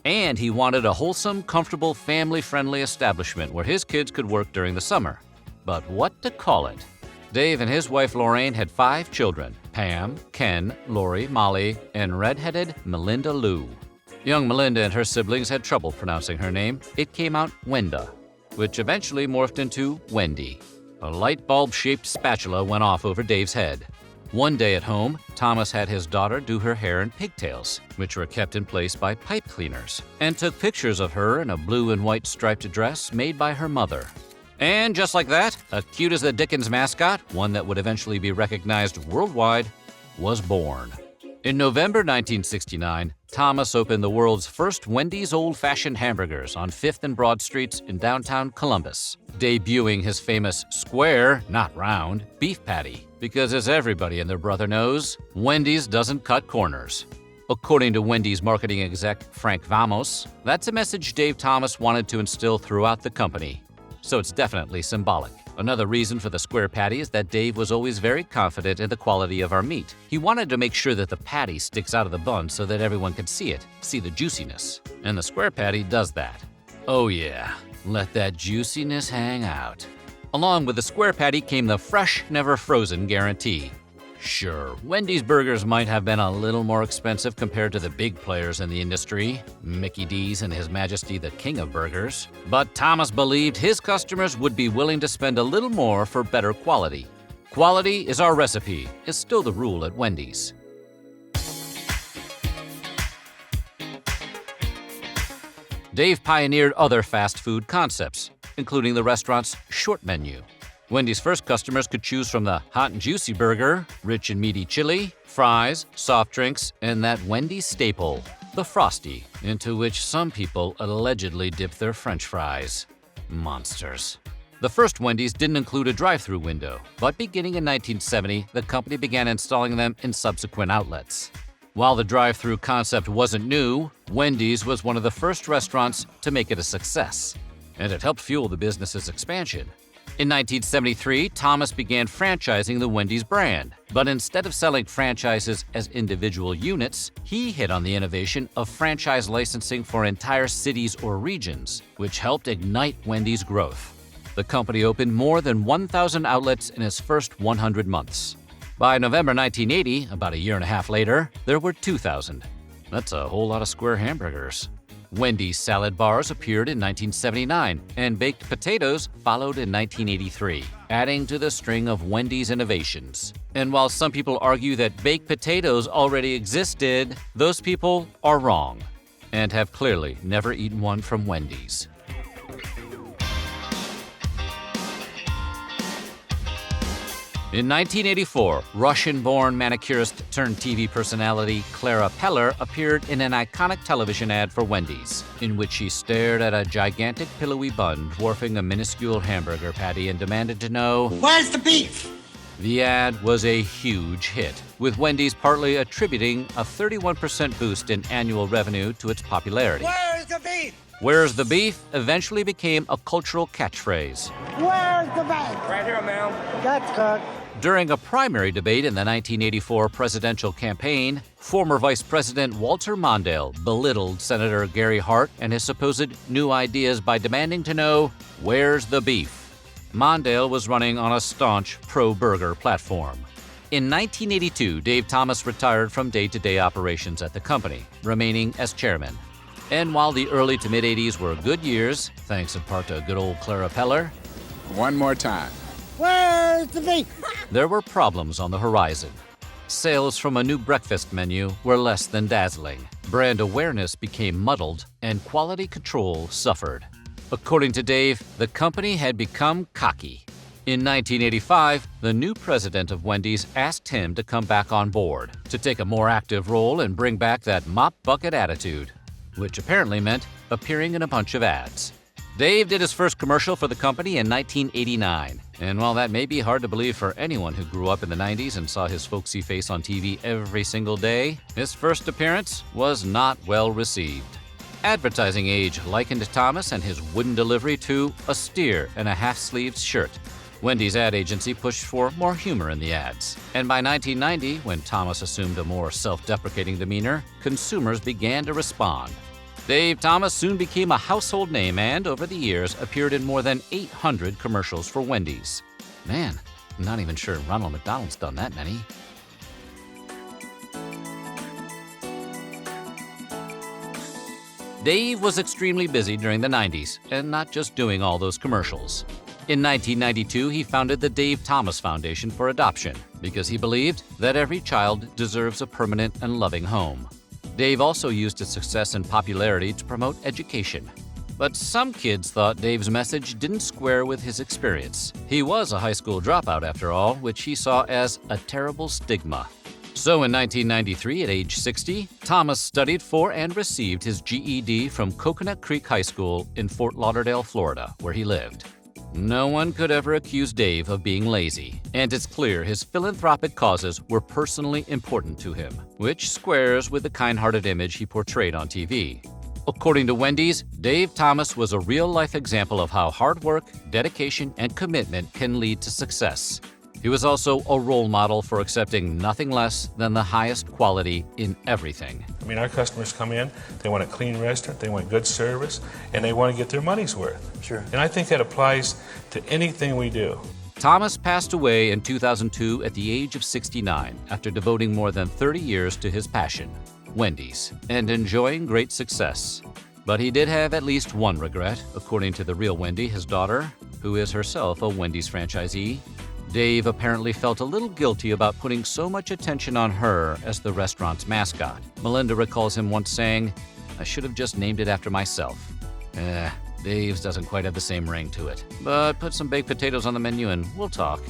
And he wanted a wholesome, comfortable, family-friendly establishment where his kids could work during the summer. But what to call it? Dave and his wife Lorraine had 5 children: Pam, Ken, Lori, Molly, and redheaded Melinda Lou. Young Melinda and her siblings had trouble pronouncing her name. It came out Wenda, which eventually morphed into Wendy. A light bulb-shaped spatula went off over Dave's head. One day at home, Thomas had his daughter do her hair in pigtails, which were kept in place by pipe cleaners, and took pictures of her in a blue and white striped dress made by her mother. And just like that, a cute as the Dickens mascot, one that would eventually be recognized worldwide, was born. In November 1969, Thomas opened the world's first Wendy's old-fashioned hamburgers on 5th and Broad Streets in downtown Columbus, debuting his famous square, not round, beef patty. Because as everybody and their brother knows, Wendy's doesn't cut corners. According to Wendy's marketing exec Frank Vamos, that's a message Dave Thomas wanted to instill throughout the company. So it's definitely symbolic. Another reason for the square patty is that Dave was always very confident in the quality of our meat. He wanted to make sure that the patty sticks out of the bun so that everyone could see it, see the juiciness. And the square patty does that. Oh yeah, let that juiciness hang out. Along with the square patty came the fresh, never frozen guarantee. Sure, Wendy's burgers might have been a little more expensive compared to the big players in the industry, Mickey D's and His Majesty the King of Burgers, but Thomas believed his customers would be willing to spend a little more for better quality. Quality is our recipe is still the rule at Wendy's. Dave pioneered other fast food concepts, including the restaurant's short menu. Wendy's first customers could choose from the hot and juicy burger, rich and meaty chili, fries, soft drinks, and that Wendy's staple, the Frosty, into which some people allegedly dip their French fries. Monsters. The first Wendy's didn't include a drive-through window, but beginning in 1970, the company began installing them in subsequent outlets. While the drive-through concept wasn't new, Wendy's was one of the first restaurants to make it a success, and it helped fuel the business's expansion. In 1973, Thomas began franchising the Wendy's brand, but instead of selling franchises as individual units, he hit on the innovation of franchise licensing for entire cities or regions, which helped ignite Wendy's growth. The company opened more than 1,000 outlets in its first 100 months. By November 1980, about a year and a half later, there were 2,000. That's a whole lot of square hamburgers. Wendy's salad bars appeared in 1979, and baked potatoes followed in 1983, adding to the string of Wendy's innovations. And while some people argue that baked potatoes already existed, those people are wrong, and have clearly never eaten one from Wendy's. In 1984, Russian-born manicurist turned TV personality Clara Peller appeared in an iconic television ad for Wendy's, in which she stared at a gigantic pillowy bun dwarfing a minuscule hamburger patty and demanded to know, "Where's the beef?" The ad was a huge hit, with Wendy's partly attributing a 31% boost in annual revenue to its popularity. "Where's the beef?" "Where's the beef?" eventually became a cultural catchphrase. "Where's the beef?" Right here, ma'am. That's cooked. During a primary debate in the 1984 presidential campaign, former Vice President Walter Mondale belittled Senator Gary Hart and his supposed new ideas by demanding to know, "Where's the beef?" Mondale was running on a staunch pro-burger platform. In 1982, Dave Thomas retired from day-to-day operations at the company, remaining as chairman. And while the early to mid-'80s were good years, thanks in part to good old Clara Peller, One more time. "Where's the beef?" there were problems on the horizon. Sales from a new breakfast menu were less than dazzling, brand awareness became muddled, and quality control suffered. According to Dave, the company had become cocky. In 1985, the new president of Wendy's asked him to come back on board, to take a more active role and bring back that mop bucket attitude, which apparently meant appearing in a bunch of ads. Dave did his first commercial for the company in 1989, and while that may be hard to believe for anyone who grew up in the 90s and saw his folksy face on TV every single day, his first appearance was not well received. Advertising age likened Thomas and his wooden delivery to a steer in a half-sleeved shirt. Wendy's ad agency pushed for more humor in the ads, and by 1990, when Thomas assumed a more self-deprecating demeanor, consumers began to respond. Dave Thomas soon became a household name and, over the years, appeared in more than 800 commercials for Wendy's. Man, I'm not even sure Ronald McDonald's done that many. Dave was extremely busy during the 90s, and not just doing all those commercials. In 1992, he founded the Dave Thomas Foundation for Adoption because he believed that every child deserves a permanent and loving home. Dave also used his success and popularity to promote education. But some kids thought Dave's message didn't square with his experience. He was a high school dropout, after all, which he saw as a terrible stigma. So in 1993, at age 60, Thomas studied for and received his GED from Coconut Creek High School in Fort Lauderdale, Florida, where he lived. No one could ever accuse Dave of being lazy, and it's clear his philanthropic causes were personally important to him, which squares with the kind-hearted image he portrayed on TV. According to Wendy's, Dave Thomas was a real-life example of how hard work, dedication, and commitment can lead to success. He was also a role model for accepting nothing less than the highest quality in everything. I mean, our customers come in, they want a clean restaurant, they want good service, and they want to get their money's worth. Sure. And I think that applies to anything we do. Thomas passed away in 2002 at the age of 69 after devoting more than 30 years to his passion, Wendy's, and enjoying great success. But he did have at least one regret, according to the real Wendy, his daughter, who is herself a Wendy's franchisee. Dave apparently felt a little guilty about putting so much attention on her as the restaurant's mascot. Melinda recalls him once saying, "I should have just named it after myself." Dave's doesn't quite have the same ring to it. But put some baked potatoes on the menu and we'll talk.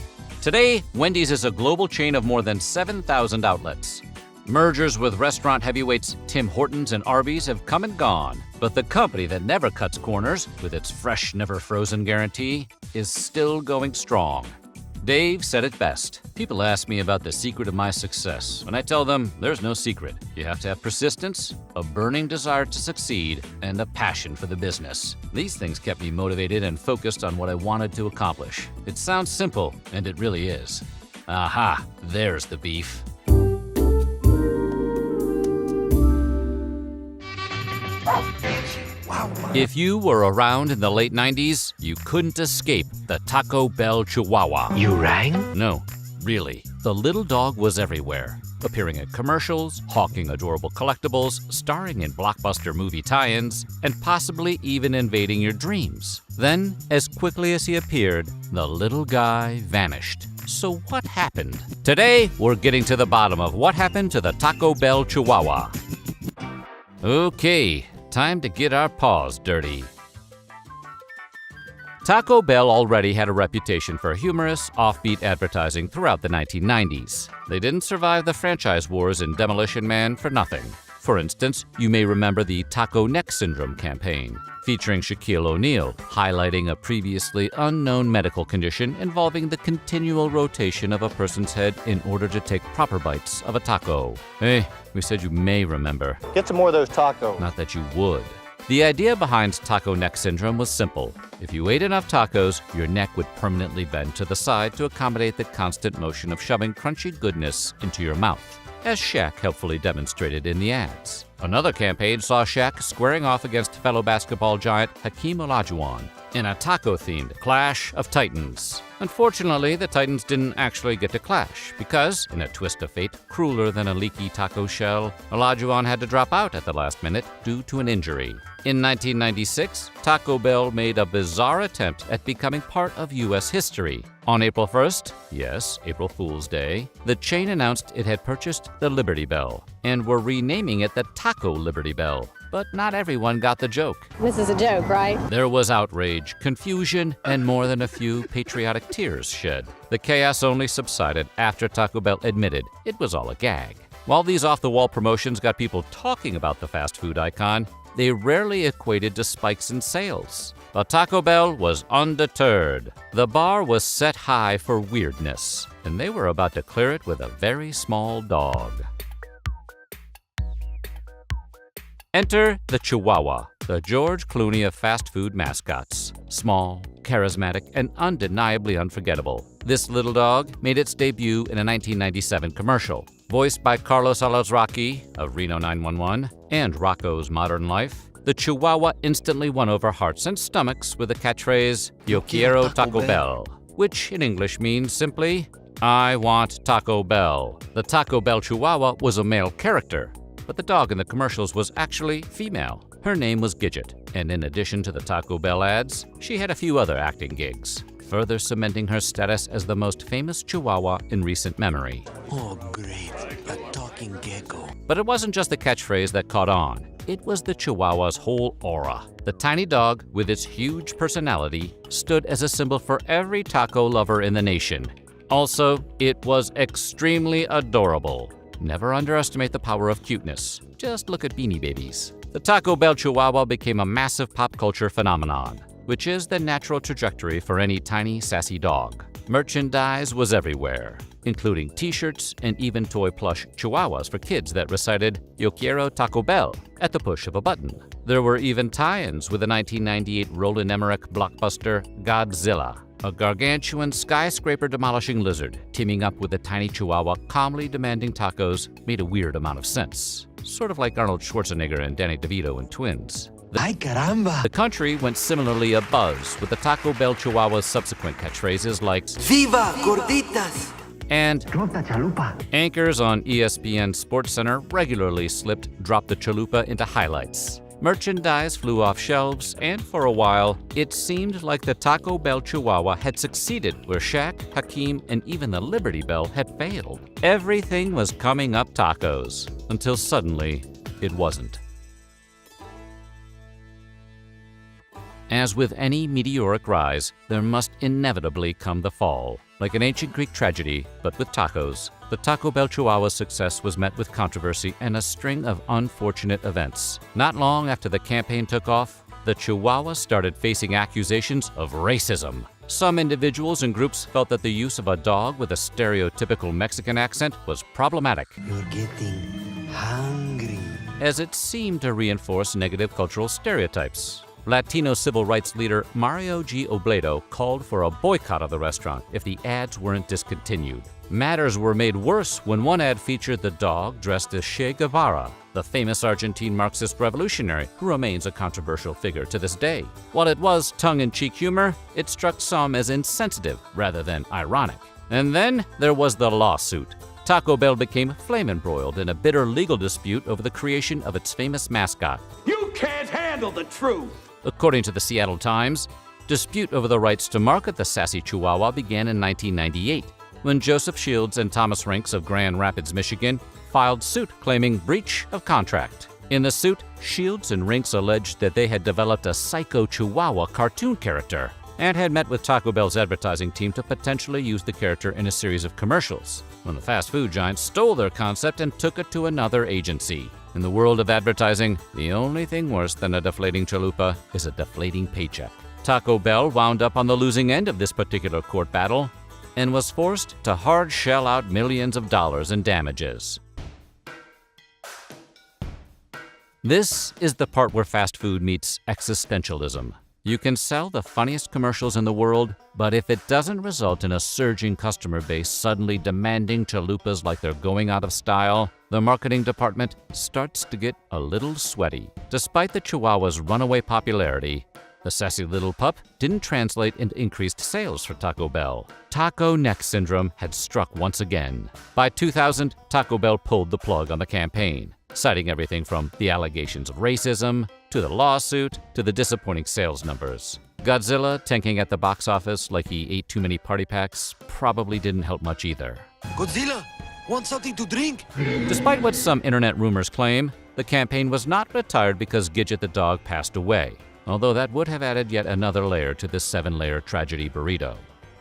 Today, Wendy's is a global chain of more than 7,000 outlets. Mergers with restaurant heavyweights Tim Hortons and Arby's have come and gone, but the company that never cuts corners, with its fresh, never frozen guarantee, is still going strong. Dave said it best. People ask me about the secret of my success, and I tell them there's no secret. You have to have persistence, a burning desire to succeed, and a passion for the business. These things kept me motivated and focused on what I wanted to accomplish. It sounds simple, and it really is. Aha, there's the beef. If you were around in the late 90s, you couldn't escape the Taco Bell Chihuahua. You rang? No, really. The little dog was everywhere, appearing in commercials, hawking adorable collectibles, starring in blockbuster movie tie-ins, and possibly even invading your dreams. Then, as quickly as he appeared, the little guy vanished. So what happened? Today, we're getting to the bottom of what happened to the Taco Bell Chihuahua. Okay, time to get our paws dirty. Taco Bell already had a reputation for humorous, offbeat advertising throughout the 1990s. They didn't survive the franchise wars in Demolition Man for nothing. For instance, you may remember the Taco Neck Syndrome campaign, featuring Shaquille O'Neal, highlighting a previously unknown medical condition involving the continual rotation of a person's head in order to take proper bites of a taco. Hey, we said you may remember. Get some more of those tacos. Not that you would. The idea behind Taco Neck Syndrome was simple. If you ate enough tacos, your neck would permanently bend to the side to accommodate the constant motion of shoving crunchy goodness into your mouth, as Shaq helpfully demonstrated in the ads. Another campaign saw Shaq squaring off against fellow basketball giant Hakeem Olajuwon in a taco-themed Clash of Titans. Unfortunately, the Titans didn't actually get to clash because, in a twist of fate crueler than a leaky taco shell, Olajuwon had to drop out at the last minute due to an injury. In 1996, Taco Bell made a bizarre attempt at becoming part of U.S. history. On April 1st, yes, April Fool's Day, the chain announced it had purchased the Liberty Bell and were renaming it the Taco Liberty Bell. But not everyone got the joke. This is a joke, right? There was outrage, confusion, and more than a few patriotic tears shed. The chaos only subsided after Taco Bell admitted it was all a gag. While these off-the-wall promotions got people talking about the fast food icon, they rarely equated to spikes in sales. But Taco Bell was undeterred. The bar was set high for weirdness, and they were about to clear it with a very small dog. Enter the Chihuahua, the George Clooney of fast food mascots. Small, charismatic, and undeniably unforgettable. This little dog made its debut in a 1997 commercial. Voiced by Carlos Alazraqui of Reno 911 and Rocco's Modern Life, the Chihuahua instantly won over hearts and stomachs with the catchphrase, "Yo quiero Taco Bell," which in English means simply, "I want Taco Bell." The Taco Bell Chihuahua was a male character, but the dog in the commercials was actually female. Her name was Gidget, and in addition to the Taco Bell ads, she had a few other acting gigs, further cementing her status as the most famous Chihuahua in recent memory. Oh, great, a talking gecko. But it wasn't just the catchphrase that caught on. It was the Chihuahua's whole aura. The tiny dog, with its huge personality, stood as a symbol for every taco lover in the nation. Also, it was extremely adorable. Never underestimate the power of cuteness. Just look at Beanie Babies. The Taco Bell Chihuahua became a massive pop culture phenomenon, which is the natural trajectory for any tiny, sassy dog. Merchandise was everywhere, including t-shirts and even toy plush chihuahuas for kids that recited, "Yo quiero Taco Bell," at the push of a button. There were even tie-ins with the 1998 Roland Emmerich blockbuster Godzilla, a gargantuan skyscraper-demolishing lizard teaming up with a tiny chihuahua calmly demanding tacos made a weird amount of sense. Sort of like Arnold Schwarzenegger and Danny DeVito in Twins. Ay, caramba! The country went similarly abuzz with the Taco Bell Chihuahua's subsequent catchphrases like Viva Gorditas! And anchors on ESPN SportsCenter regularly slipped "Drop the Chalupa" into highlights. Merchandise flew off shelves, and for a while, it seemed like the Taco Bell Chihuahua had succeeded where Shaq, Hakeem, and even the Liberty Bell had failed. Everything was coming up tacos, until suddenly, it wasn't. As with any meteoric rise, there must inevitably come the fall. Like an ancient Greek tragedy, but with tacos, the Taco Bell Chihuahua's success was met with controversy and a string of unfortunate events. Not long after the campaign took off, the Chihuahua started facing accusations of racism. Some individuals and groups felt that the use of a dog with a stereotypical Mexican accent was problematic. You're getting hungry. As it seemed to reinforce negative cultural stereotypes. Latino civil rights leader Mario G. Obledo called for a boycott of the restaurant if the ads weren't discontinued. Matters were made worse when one ad featured the dog dressed as Che Guevara, the famous Argentine Marxist revolutionary who remains a controversial figure to this day. While it was tongue-in-cheek humor, it struck some as insensitive rather than ironic. And then there was the lawsuit. Taco Bell became flame-embroiled in a bitter legal dispute over the creation of its famous mascot. You can't handle the truth! According to the Seattle Times, dispute over the rights to market the sassy Chihuahua began in 1998, when Joseph Shields and Thomas Rinks of Grand Rapids, Michigan, filed suit claiming breach of contract. In the suit, Shields and Rinks alleged that they had developed a psycho Chihuahua cartoon character and had met with Taco Bell's advertising team to potentially use the character in a series of commercials, when the fast food giant stole their concept and took it to another agency. In the world of advertising, the only thing worse than a deflating chalupa is a deflating paycheck. Taco Bell wound up on the losing end of this particular court battle and was forced to hard shell out millions of dollars in damages. This is the part where fast food meets existentialism. You can sell the funniest commercials in the world, but if it doesn't result in a surging customer base suddenly demanding chalupas like they're going out of style, the marketing department starts to get a little sweaty. Despite the Chihuahua's runaway popularity, the sassy little pup didn't translate into increased sales for Taco Bell. Taco neck syndrome had struck once again. By 2000, Taco Bell pulled the plug on the campaign, citing everything from the allegations of racism, to the lawsuit, to the disappointing sales numbers. Godzilla tanking at the box office like he ate too many party packs probably didn't help much either. Godzilla, want something to drink? Despite what some internet rumors claim, the campaign was not retired because Gidget the dog passed away, although that would have added yet another layer to this 7-layer tragedy burrito.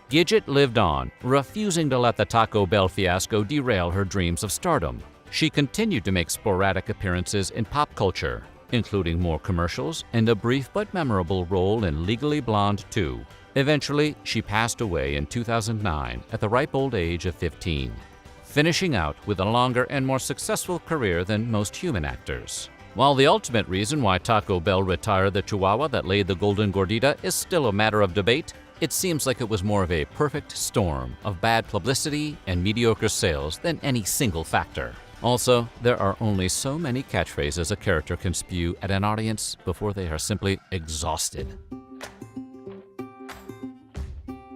Gidget lived on, refusing to let the Taco Bell fiasco derail her dreams of stardom. She continued to make sporadic appearances in pop culture, including more commercials and a brief but memorable role in Legally Blonde 2. Eventually, she passed away in 2009 at the ripe old age of 15, finishing out with a longer and more successful career than most human actors. While the ultimate reason why Taco Bell retired the Chihuahua that laid the Golden Gordita is still a matter of debate, it seems like it was more of a perfect storm of bad publicity and mediocre sales than any single factor. Also, there are only so many catchphrases a character can spew at an audience before they are simply exhausted.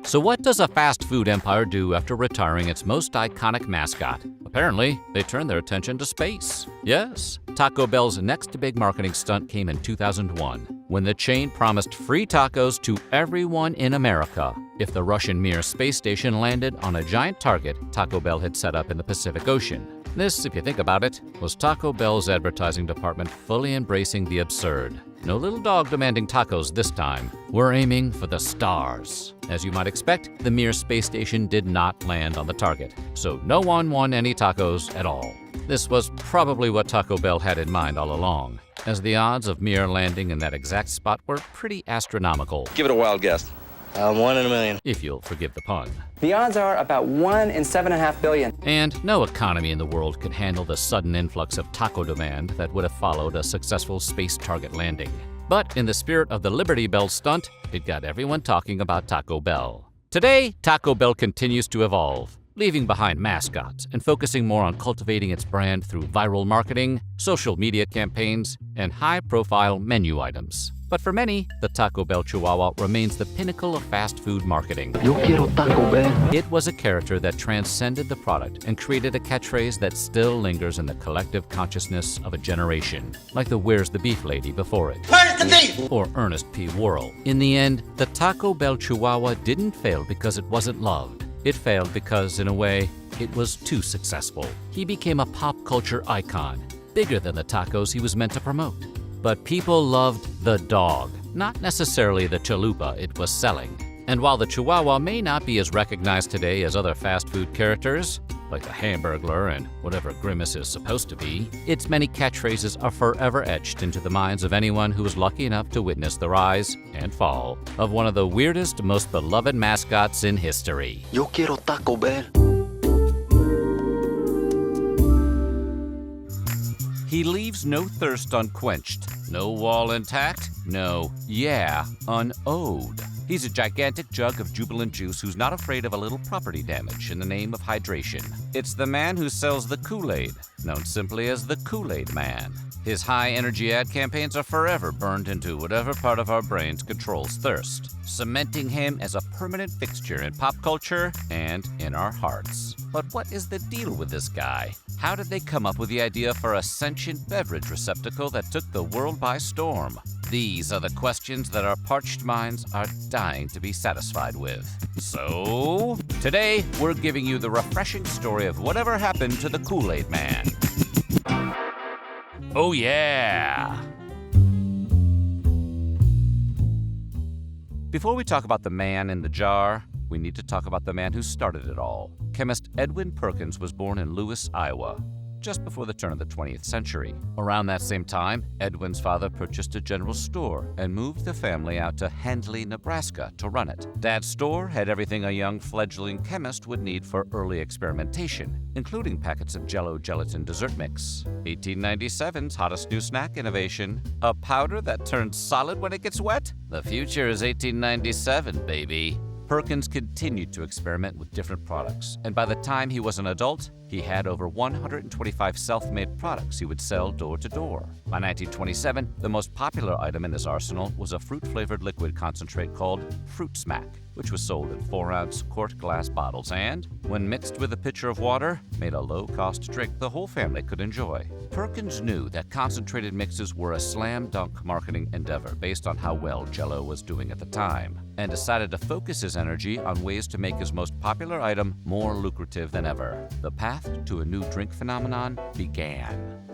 So what does a fast food empire do after retiring its most iconic mascot? Apparently, they turned their attention to space. Yes, Taco Bell's next big marketing stunt came in 2001, when the chain promised free tacos to everyone in America if the Russian Mir space station landed on a giant target Taco Bell had set up in the Pacific Ocean. This, if you think about it, was Taco Bell's advertising department fully embracing the absurd. No little dog demanding tacos this time. We're aiming for the stars. As you might expect, the Mir space station did not land on the target, so no one won any tacos at all. This was probably what Taco Bell had in mind all along, as the odds of Mir landing in that exact spot were pretty astronomical. Give it a wild guess. 1 in a million. If you'll forgive the pun. The odds are about 1 in 7.5 billion. And no economy in the world could handle the sudden influx of taco demand that would have followed a successful space target landing. But in the spirit of the Liberty Bell stunt, it got everyone talking about Taco Bell. Today, Taco Bell continues to evolve, leaving behind mascots and focusing more on cultivating its brand through viral marketing, social media campaigns, and high-profile menu items. But for many, the Taco Bell Chihuahua remains the pinnacle of fast food marketing. Yo quiero Taco Bell. It was a character that transcended the product and created a catchphrase that still lingers in the collective consciousness of a generation, like the "Where's the Beef" lady before it. Where's the beef? Or Ernest P. Worrell. In the end, the Taco Bell Chihuahua didn't fail because it wasn't loved. It failed because, in a way, it was too successful. He became a pop culture icon, bigger than the tacos he was meant to promote. But people loved the dog, not necessarily the chalupa it was selling. And while the Chihuahua may not be as recognized today as other fast food characters, like the Hamburglar and whatever Grimace is supposed to be, its many catchphrases are forever etched into the minds of anyone who was lucky enough to witness the rise and fall of one of the weirdest, most beloved mascots in history. Yo quiero Taco Bell. He leaves no thirst unquenched, no wall intact, no, unowed. He's a gigantic jug of jubilant juice who's not afraid of a little property damage in the name of hydration. It's the man who sells the Kool-Aid, known simply as the Kool-Aid Man. His high-energy ad campaigns are forever burned into whatever part of our brains controls thirst, cementing him as a permanent fixture in pop culture and in our hearts. But what is the deal with this guy? How did they come up with the idea for a sentient beverage receptacle that took the world by storm? These are the questions that our parched minds are dying to be satisfied with. So, today we're giving you the refreshing story of whatever happened to the Kool-Aid Man. Oh yeah! Before we talk about the man in the jar, we need to talk about the man who started it all. Chemist Edwin Perkins was born in Lewis, Iowa, just before the turn of the 20th century. Around that same time, Edwin's father purchased a general store and moved the family out to Handley, Nebraska to run it. Dad's store had everything a young fledgling chemist would need for early experimentation, including packets of Jell-O gelatin dessert mix. 1897's hottest new snack innovation, a powder that turns solid when it gets wet? The future is 1897, baby. Perkins continued to experiment with different products, and by the time he was an adult, he had over 125 self-made products he would sell door to door. By 1927, the most popular item in his arsenal was a fruit-flavored liquid concentrate called Fruit Smack, which was sold in 4-ounce quart glass bottles and, when mixed with a pitcher of water, made a low-cost drink the whole family could enjoy. Perkins knew that concentrated mixes were a slam-dunk marketing endeavor based on how well Jell-O was doing at the time, and decided to focus his energy on ways to make his most popular item more lucrative than ever. The path to a new drink phenomenon began.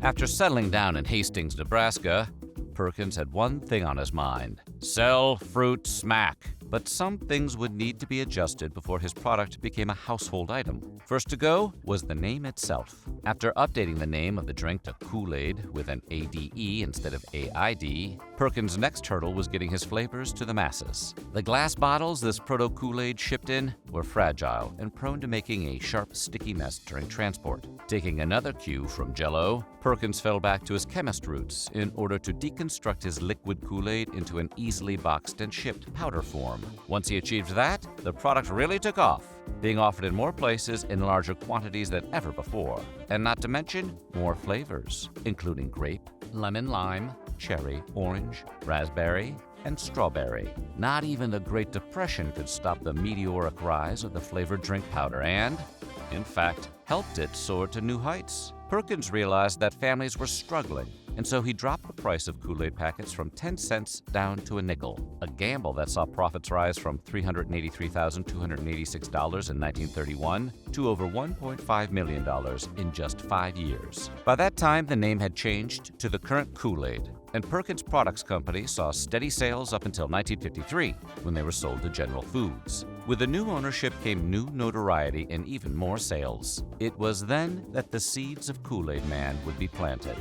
After settling down in Hastings, Nebraska, Perkins had one thing on his mind: sell fruit smack. But some things would need to be adjusted before his product became a household item. First to go was the name itself. After updating the name of the drink to Kool-Aid with an ADE instead of AID, Perkins' next hurdle was getting his flavors to the masses. The glass bottles this proto-Kool-Aid shipped in were fragile and prone to making a sharp, sticky mess during transport. Taking another cue from Jell-O, Perkins fell back to his chemist roots in order to deconstruct his liquid Kool-Aid into an easily boxed and shipped powder form. Once he achieved that, the product really took off, being offered in more places in larger quantities than ever before, and not to mention more flavors, including grape, lemon lime, cherry, orange, raspberry, and strawberry. Not even the Great Depression could stop the meteoric rise of the flavored drink powder and, in fact, helped it soar to new heights. Perkins realized that families were struggling, and so he dropped the price of Kool-Aid packets from 10 cents down to a nickel, a gamble that saw profits rise from $383,286 in 1931 to over $1.5 million in just 5 years. By that time, the name had changed to the current Kool-Aid, and Perkins Products Company saw steady sales up until 1953, when they were sold to General Foods. With the new ownership came new notoriety and even more sales. It was then that the seeds of Kool-Aid Man would be planted.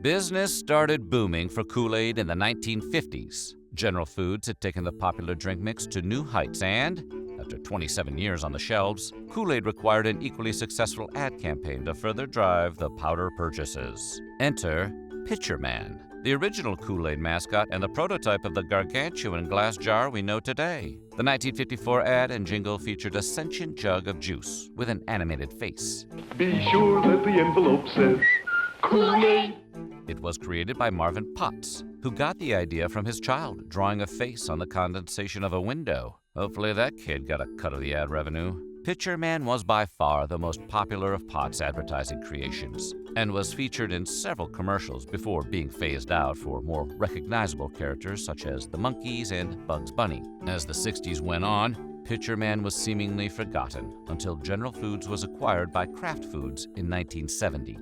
Business started booming for Kool-Aid in the 1950s. General Foods had taken the popular drink mix to new heights and, after 27 years on the shelves, Kool-Aid required an equally successful ad campaign to further drive the powder purchases. Enter Pitcher Man, the original Kool-Aid mascot and the prototype of the gargantuan glass jar we know today. The 1954 ad and jingle featured a sentient jug of juice with an animated face. Be sure that the envelope says Kool-Aid. It was created by Marvin Potts, who got the idea from his child drawing a face on the condensation of a window. Hopefully that kid got a cut of the ad revenue. Pitcher Man was by far the most popular of Potts' advertising creations and was featured in several commercials before being phased out for more recognizable characters such as the Monkees and Bugs Bunny. As the 60s went on, Pitcher Man was seemingly forgotten until General Foods was acquired by Kraft Foods in 1970.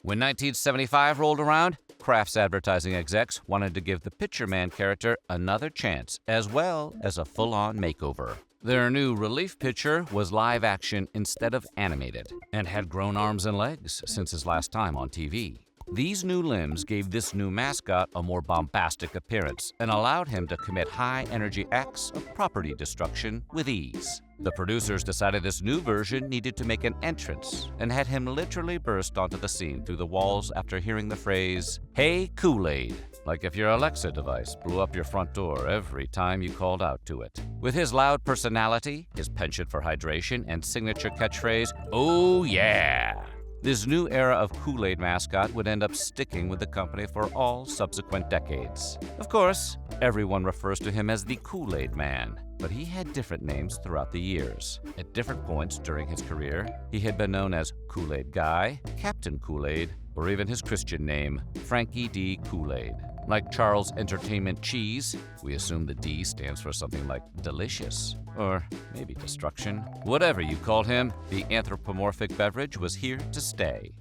When 1975 rolled around, Kraft's advertising execs wanted to give the Pitcher Man character another chance, as well as a full-on makeover. Their new relief pitcher was live action instead of animated, and had grown arms and legs since his last time on TV. These new limbs gave this new mascot a more bombastic appearance and allowed him to commit high-energy acts of property destruction with ease. The producers decided this new version needed to make an entrance and had him literally burst onto the scene through the walls after hearing the phrase, "Hey Kool-Aid," like if your Alexa device blew up your front door every time you called out to it. With his loud personality, his penchant for hydration, and signature catchphrase, "Oh yeah!" this new era of Kool-Aid mascot would end up sticking with the company for all subsequent decades. Of course, everyone refers to him as the Kool-Aid Man, but he had different names throughout the years. At different points during his career, he had been known as Kool-Aid Guy, Captain Kool-Aid, or even his Christian name, Frankie D. Kool-Aid. Like Charles Entertainment Cheese, we assume the D stands for something like delicious, or maybe destruction. Whatever you called him, the anthropomorphic beverage was here to stay.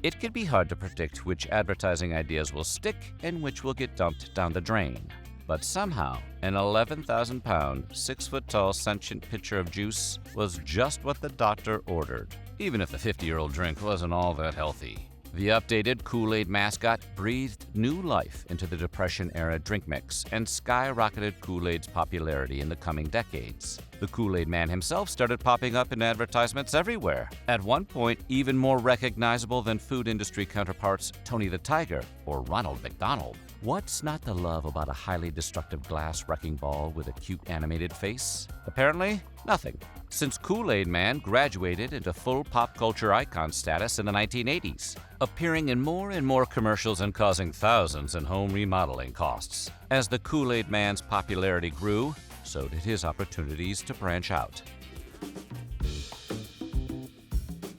It can be hard to predict which advertising ideas will stick and which will get dumped down the drain. But somehow, an 11,000-pound, 6-foot-tall sentient pitcher of juice was just what the doctor ordered, even if the 50-year-old drink wasn't all that healthy. The updated Kool-Aid mascot breathed new life into the Depression-era drink mix and skyrocketed Kool-Aid's popularity in the coming decades. The Kool-Aid Man himself started popping up in advertisements everywhere. At one point, even more recognizable than food industry counterparts Tony the Tiger or Ronald McDonald. What's not to love about a highly destructive glass wrecking ball with a cute animated face? Apparently, nothing. Since Kool-Aid Man graduated into full pop culture icon status in the 1980s, appearing in more and more commercials and causing thousands in home remodeling costs. As the Kool-Aid Man's popularity grew, so did his opportunities to branch out.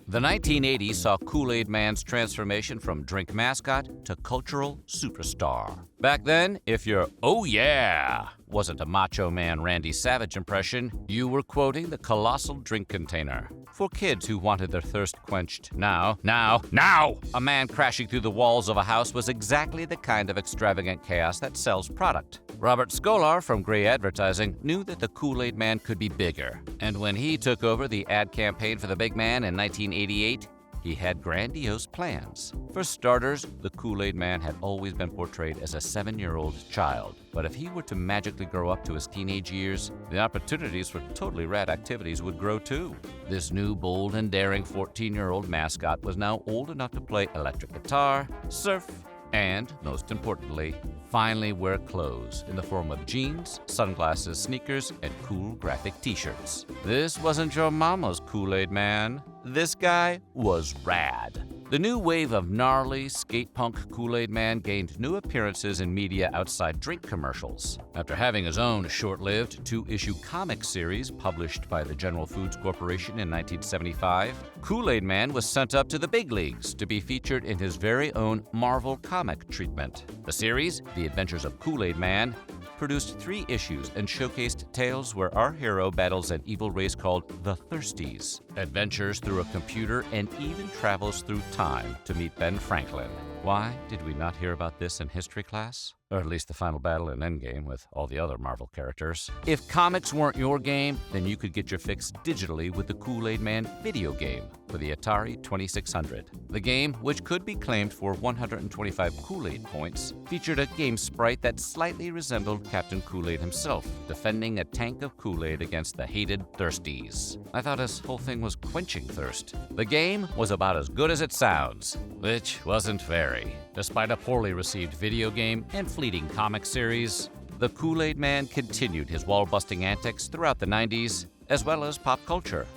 The 1980s saw Kool-Aid Man's transformation from drink mascot to cultural superstar. Back then, if your "oh yeah" wasn't a Macho Man Randy Savage impression, you were quoting the colossal drink container. For kids who wanted their thirst quenched now, a man crashing through the walls of a house was exactly the kind of extravagant chaos that sells product. Robert Scolar from Grey Advertising knew that the Kool-Aid Man could be bigger, and when he took over the ad campaign for the big man in 1988, he had grandiose plans. For starters, the Kool-Aid Man had always been portrayed as a 7-year-old child. But if he were to magically grow up to his teenage years, the opportunities for totally rad activities would grow too. This new, bold, and daring 14-year-old mascot was now old enough to play electric guitar, surf, and, most importantly, finally wear clothes in the form of jeans, sunglasses, sneakers, and cool graphic t-shirts. This wasn't your mama's Kool-Aid Man. This guy was rad. The new wave of gnarly, skate-punk Kool-Aid Man gained new appearances in media outside drink commercials. After having his own short-lived 2-issue comic series published by the General Foods Corporation in 1975, Kool-Aid Man was sent up to the big leagues to be featured in his very own Marvel comic treatment. The series, The Adventures of Kool-Aid Man, produced 3 issues and showcased tales where our hero battles an evil race called the Thirsties, adventures through a computer, and even travels through time to meet Ben Franklin. Why did we not hear about this in history class? Or at least the final battle in Endgame with all the other Marvel characters. If comics weren't your game, then you could get your fix digitally with the Kool-Aid Man video game for the Atari 2600. The game, which could be claimed for 125 Kool-Aid points, featured a game sprite that slightly resembled Captain Kool-Aid himself, defending a tank of Kool-Aid against the hated Thirsties. I thought his whole thing was quenching thirst. The game was about as good as it sounds, which wasn't very. Despite a poorly received video game and fleeting comic series, the Kool-Aid Man continued his wall-busting antics throughout the 90s, as well as pop culture.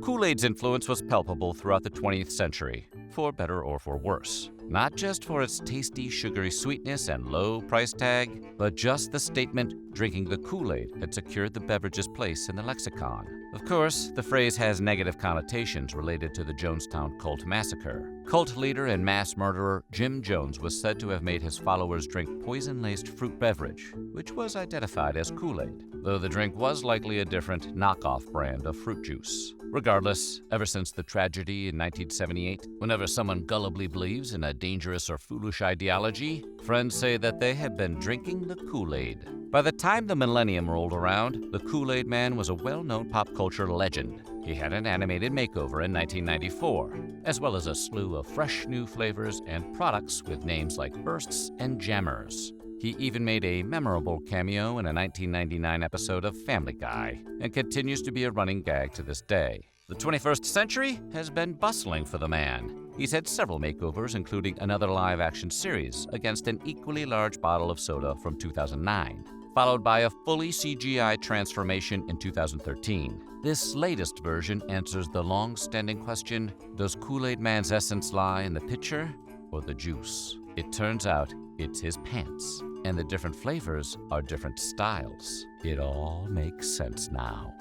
Kool-Aid's influence was palpable throughout the 20th century, for better or for worse. Not just for its tasty, sugary sweetness and low price tag, but just the statement, drinking the Kool-Aid, had secured the beverage's place in the lexicon. Of course, the phrase has negative connotations related to the Jonestown cult massacre. Cult leader and mass murderer Jim Jones was said to have made his followers drink poison-laced fruit beverage, which was identified as Kool-Aid, though the drink was likely a different knockoff brand of fruit juice. Regardless, ever since the tragedy in 1978, whenever someone gullibly believes in a dangerous or foolish ideology, friends say that they have been drinking the Kool-Aid. By the time the millennium rolled around, the Kool-Aid Man was a well-known pop culture legend. He had an animated makeover in 1994, as well as a slew of fresh new flavors and products with names like Bursts and Jammers. He even made a memorable cameo in a 1999 episode of Family Guy, and continues to be a running gag to this day. The 21st century has been bustling for the man. He's had several makeovers, including another live-action series against an equally large bottle of soda from 2009, followed by a fully CGI transformation in 2013. This latest version answers the long-standing question, does Kool-Aid Man's essence lie in the pitcher or the juice? It turns out it's his pants, and the different flavors are different styles. It all makes sense now.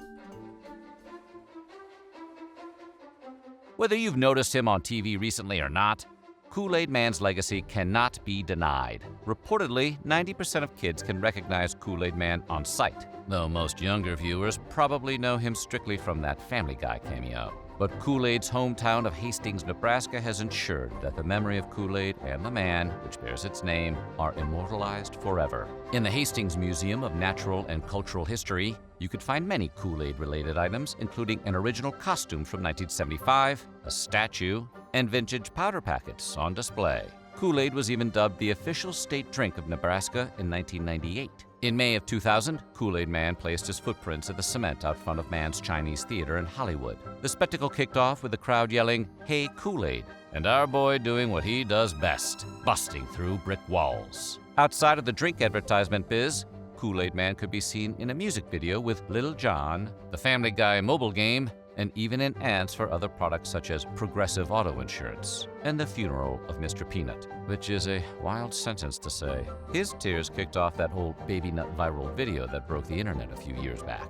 Whether you've noticed him on TV recently or not, Kool-Aid Man's legacy cannot be denied. Reportedly, 90% of kids can recognize Kool-Aid Man on sight, though most younger viewers probably know him strictly from that Family Guy cameo. But Kool-Aid's hometown of Hastings, Nebraska has ensured that the memory of Kool-Aid and the man, which bears its name, are immortalized forever. In the Hastings Museum of Natural and Cultural History, you could find many Kool-Aid-related items, including an original costume from 1975, a statue, and vintage powder packets on display. Kool-Aid was even dubbed the official state drink of Nebraska in 1998. In May of 2000, Kool-Aid Man placed his footprints in the cement out front of Man's Chinese Theater in Hollywood. The spectacle kicked off with the crowd yelling, "Hey Kool-Aid," and our boy doing what he does best, busting through brick walls. Outside of the drink advertisement biz, Kool-Aid Man could be seen in a music video with Little John, the Family Guy mobile game, and even in ads for other products such as Progressive Auto Insurance and the funeral of Mr. Peanut, which is a wild sentence to say. His tears kicked off that whole baby nut viral video that broke the internet a few years back.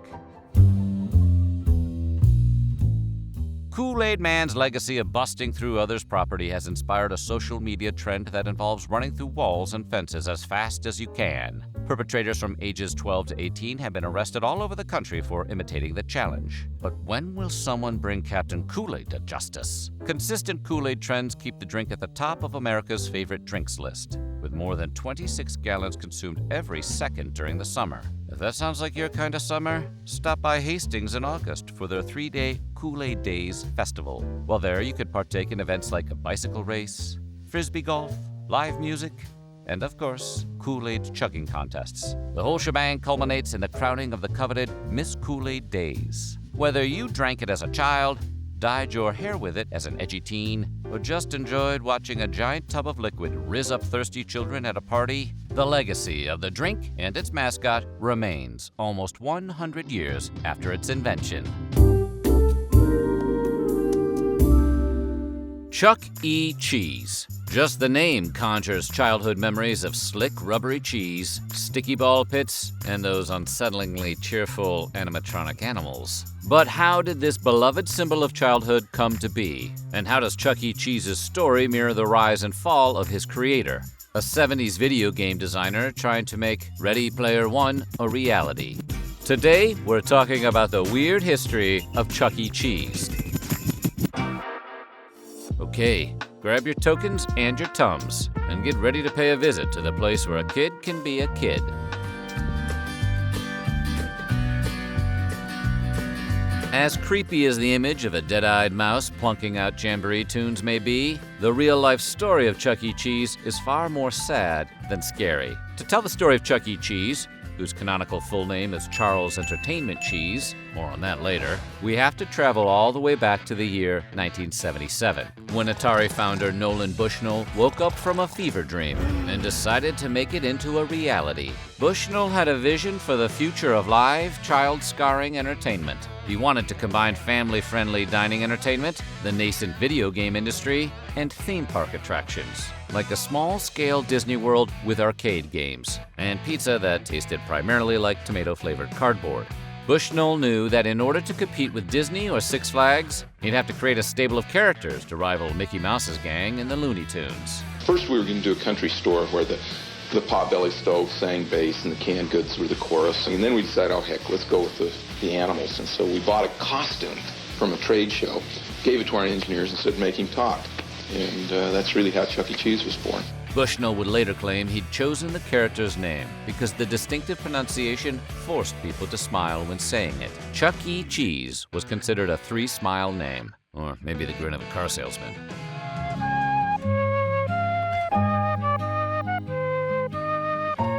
Kool-Aid Man's legacy of busting through others' property has inspired a social media trend that involves running through walls and fences as fast as you can. Perpetrators from ages 12 to 18 have been arrested all over the country for imitating the challenge. But when will someone bring Captain Kool-Aid to justice? Consistent Kool-Aid trends keep the drink at the top of America's favorite drinks list, with more than 26 gallons consumed every second during the summer. If that sounds like your kind of summer, stop by Hastings in August for their 3-day Kool-Aid Days Festival. While there, you could partake in events like a bicycle race, frisbee golf, live music, and of course, Kool-Aid chugging contests. The whole shebang culminates in the crowning of the coveted Miss Kool-Aid Days. Whether you drank it as a child, dyed your hair with it as an edgy teen, or just enjoyed watching a giant tub of liquid rizz up thirsty children at a party, the legacy of the drink and its mascot remains almost 100 years after its invention. Chuck E. Cheese. Just the name conjures childhood memories of slick, rubbery cheese, sticky ball pits, and those unsettlingly cheerful animatronic animals. But how did this beloved symbol of childhood come to be? And how does Chuck E. Cheese's story mirror the rise and fall of his creator? A 70s video game designer trying to make Ready Player One a reality. Today, we're talking about the weird history of Chuck E. Cheese. Okay, grab your tokens and your Tums, and get ready to pay a visit to the place where a kid can be a kid. As creepy as the image of a dead-eyed mouse plunking out jamboree tunes may be, the real-life story of Chuck E. Cheese is far more sad than scary. To tell the story of Chuck E. Cheese, whose canonical full name is Charles Entertainment Cheese, more on that later, we have to travel all the way back to the year 1977, when Atari founder Nolan Bushnell woke up from a fever dream and decided to make it into a reality. Bushnell had a vision for the future of live, child-scarring entertainment. He wanted to combine family-friendly dining entertainment, the nascent video game industry, and theme park attractions, like a small-scale Disney World with arcade games, and pizza that tasted primarily like tomato-flavored cardboard. Bushnell knew that in order to compete with Disney or Six Flags, he'd have to create a stable of characters to rival Mickey Mouse's gang in the Looney Tunes. First, we were going to do a country store where the potbelly stove sang bass and the canned goods were the chorus. And then we decided, oh heck, let's go with the animals. And so we bought a costume from a trade show, gave it to our engineers and said, make him talk. And that's really how Chuck E. Cheese was born. Bushnell would later claim he'd chosen the character's name because the distinctive pronunciation forced people to smile when saying it. Chuck E. Cheese was considered a 3-smile name, or maybe the grin of a car salesman.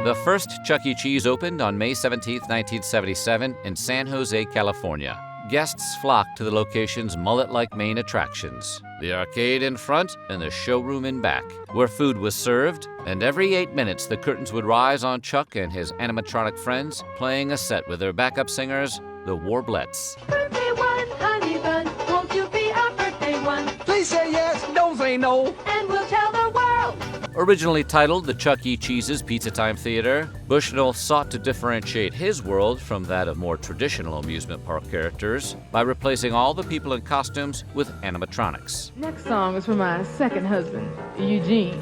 The first Chuck E. Cheese opened on May 17, 1977 in San Jose, California. Guests flocked to the location's mullet-like main attractions, the arcade in front and the showroom in back, where food was served, and every 8 minutes the curtains would rise on Chuck and his animatronic friends, playing a set with their backup singers, the Warblettes. Birthday one, honey bun, won't you be our birthday one? Please say yes, don't say no. And we'll tell the world. Originally titled the Chuck E. Cheese's Pizza Time Theater, Bushnell sought to differentiate his world from that of more traditional amusement park characters by replacing all the people in costumes with animatronics. Next song is for my second husband, Eugene,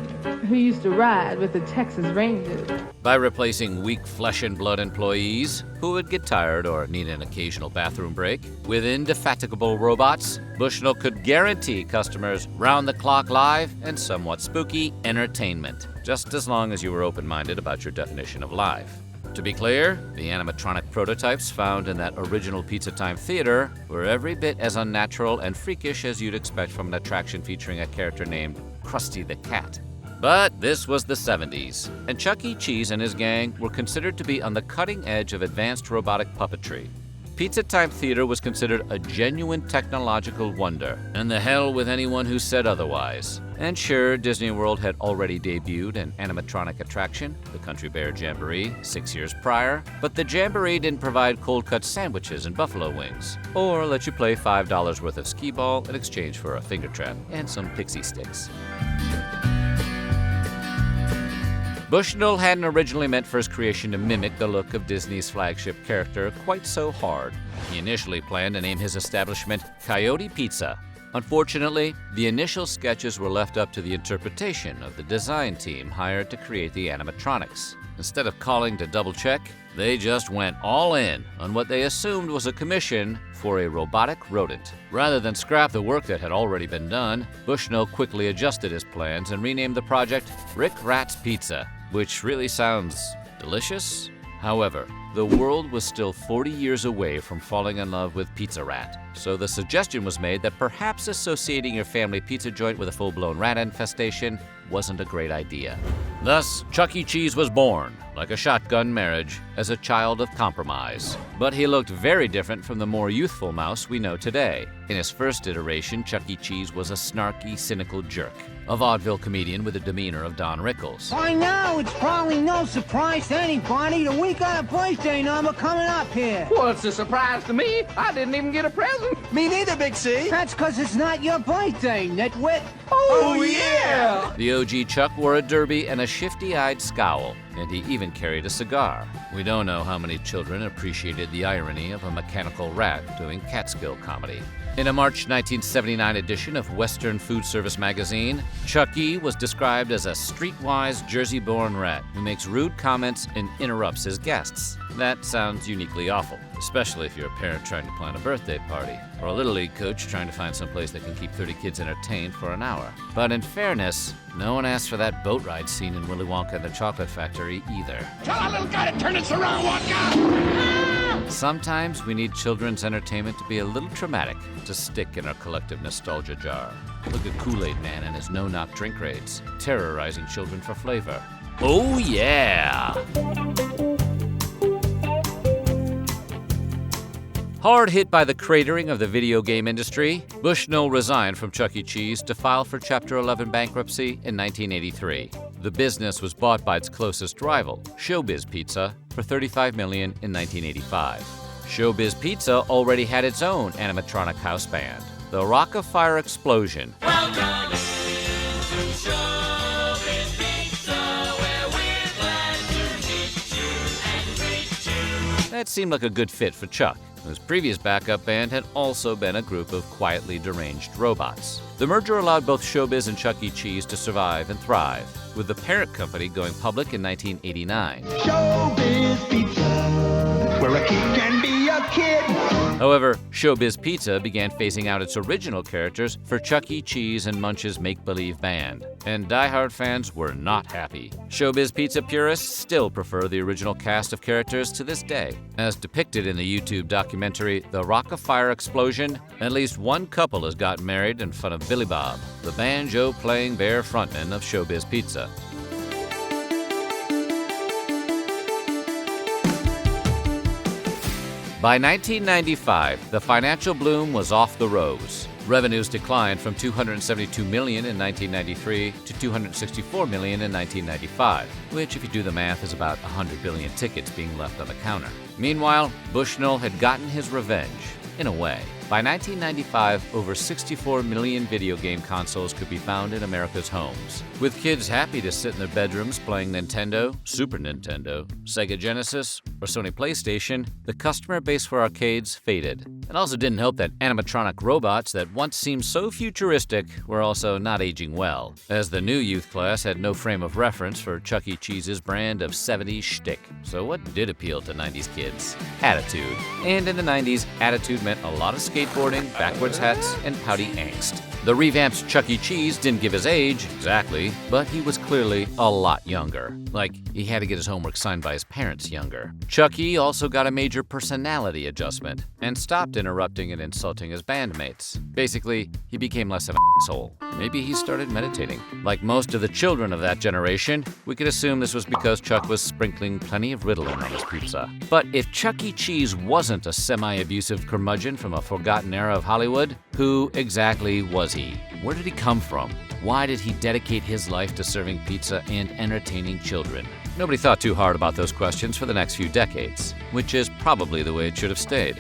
who used to ride with the Texas Rangers. By replacing weak flesh and blood employees who would get tired or need an occasional bathroom break with indefatigable robots, Bushnell could guarantee customers round-the-clock live and somewhat spooky entertainment, just as long as you were open-minded about your definition of live. To be clear, the animatronic prototypes found in that original Pizza Time theater were every bit as unnatural and freakish as you'd expect from an attraction featuring a character named Krusty the Cat. But this was the 70s, and Chuck E. Cheese and his gang were considered to be on the cutting edge of advanced robotic puppetry. Pizza Time Theater was considered a genuine technological wonder, and the hell with anyone who said otherwise. And sure, Disney World had already debuted an animatronic attraction, the Country Bear Jamboree, 6 years prior, but the Jamboree didn't provide cold-cut sandwiches and buffalo wings, or let you play $5 worth of skee ball in exchange for a finger trap and some pixie sticks. Bushnell hadn't originally meant for his creation to mimic the look of Disney's flagship character quite so hard. He initially planned to name his establishment Coyote Pizza. Unfortunately, the initial sketches were left up to the interpretation of the design team hired to create the animatronics. Instead of calling to double-check, they just went all in on what they assumed was a commission for a robotic rodent. Rather than scrap the work that had already been done, Bushnell quickly adjusted his plans and renamed the project Rick Rat's Pizza, which really sounds delicious. However, the world was still 40 years away from falling in love with Pizza Rat, so the suggestion was made that perhaps associating your family pizza joint with a full-blown rat infestation wasn't a great idea. Thus, Chuck E. Cheese was born, like a shotgun marriage, as a child of compromise. But he looked very different from the more youthful mouse we know today. In his first iteration, Chuck E. Cheese was a snarky, cynical jerk, a vaudeville comedian with the demeanor of Don Rickles. By now, it's probably no surprise to anybody that we got a birthday number coming up here. Well, it's a surprise to me. I didn't even get a present. Me neither, Big C. That's because it's not your birthday, nitwit. Oh, yeah! The OG Chuck wore a derby and a shifty-eyed scowl, and he even carried a cigar. We don't know how many children appreciated the irony of a mechanical rat doing Catskill comedy. In a March 1979 edition of Western Food Service magazine, Chuck E. was described as a streetwise Jersey-born rat who makes rude comments and interrupts his guests. That sounds uniquely awful, especially if you're a parent trying to plan a birthday party, or a Little League coach trying to find some place that can keep 30 kids entertained for an hour. But in fairness, no one asked for that boat ride scene in Willy Wonka and the Chocolate Factory either. Tell our little guy to turn this around, Wonka! Sometimes we need children's entertainment to be a little traumatic to stick in our collective nostalgia jar. Look at Kool-Aid Man and his no-knock drink raids, terrorizing children for flavor. Oh yeah! Hard hit by the cratering of the video game industry, Bushnell resigned from Chuck E. Cheese to file for Chapter 11 bankruptcy in 1983. The business was bought by its closest rival, Showbiz Pizza, for $35 million in 1985. Showbiz Pizza already had its own animatronic house band, the Rock of Fire Explosion. Welcome to Showbiz Pizza, where we're glad to meet you and greet you. That seemed like a good fit for Chuck, whose previous backup band had also been a group of quietly deranged robots. The merger allowed both Showbiz and Chuck E. Cheese to survive and thrive, with the parent company going public in 1989. Showbiz Pizza, where a kid can be a kid. However, Showbiz Pizza began phasing out its original characters for Chuck E. Cheese and Munch's make-believe band, and die-hard fans were not happy. Showbiz Pizza purists still prefer the original cast of characters to this day. As depicted in the YouTube documentary The Rock of Fire Explosion, at least one couple has gotten married in front of Billy Bob, the banjo-playing bear frontman of Showbiz Pizza. By 1995, the financial bloom was off the rose. Revenues declined from $272 million in 1993 to $264 million in 1995, which, if you do the math, is about 100 billion tickets being left on the counter. Meanwhile, Bushnell had gotten his revenge, in a way. By 1995, over 64 million video game consoles could be found in America's homes. With kids happy to sit in their bedrooms playing Nintendo, Super Nintendo, Sega Genesis, or Sony PlayStation, the customer base for arcades faded. It also didn't help that animatronic robots that once seemed so futuristic were also not aging well, as the new youth class had no frame of reference for Chuck E. Cheese's brand of 70s shtick. So what did appeal to 90s kids? Attitude. And in the 90s, attitude meant a lot of skateboarding, backwards hats, and pouty angst. The revamped Chuck E. Cheese didn't give his age, exactly, but he was clearly a lot younger. Like, he had to get his homework signed by his parents younger. Chuck E. also got a major personality adjustment and stopped interrupting and insulting his bandmates. Basically, he became less of an asshole. Maybe he started meditating. Like most of the children of that generation, we could assume this was because Chuck was sprinkling plenty of Ritalin on his pizza. But if Chuck E. Cheese wasn't a semi-abusive curmudgeon from a forgotten era of Hollywood, who exactly was he? Where did he come from? Why did he dedicate his life to serving pizza and entertaining children? Nobody thought too hard about those questions for the next few decades, which is probably the way it should have stayed.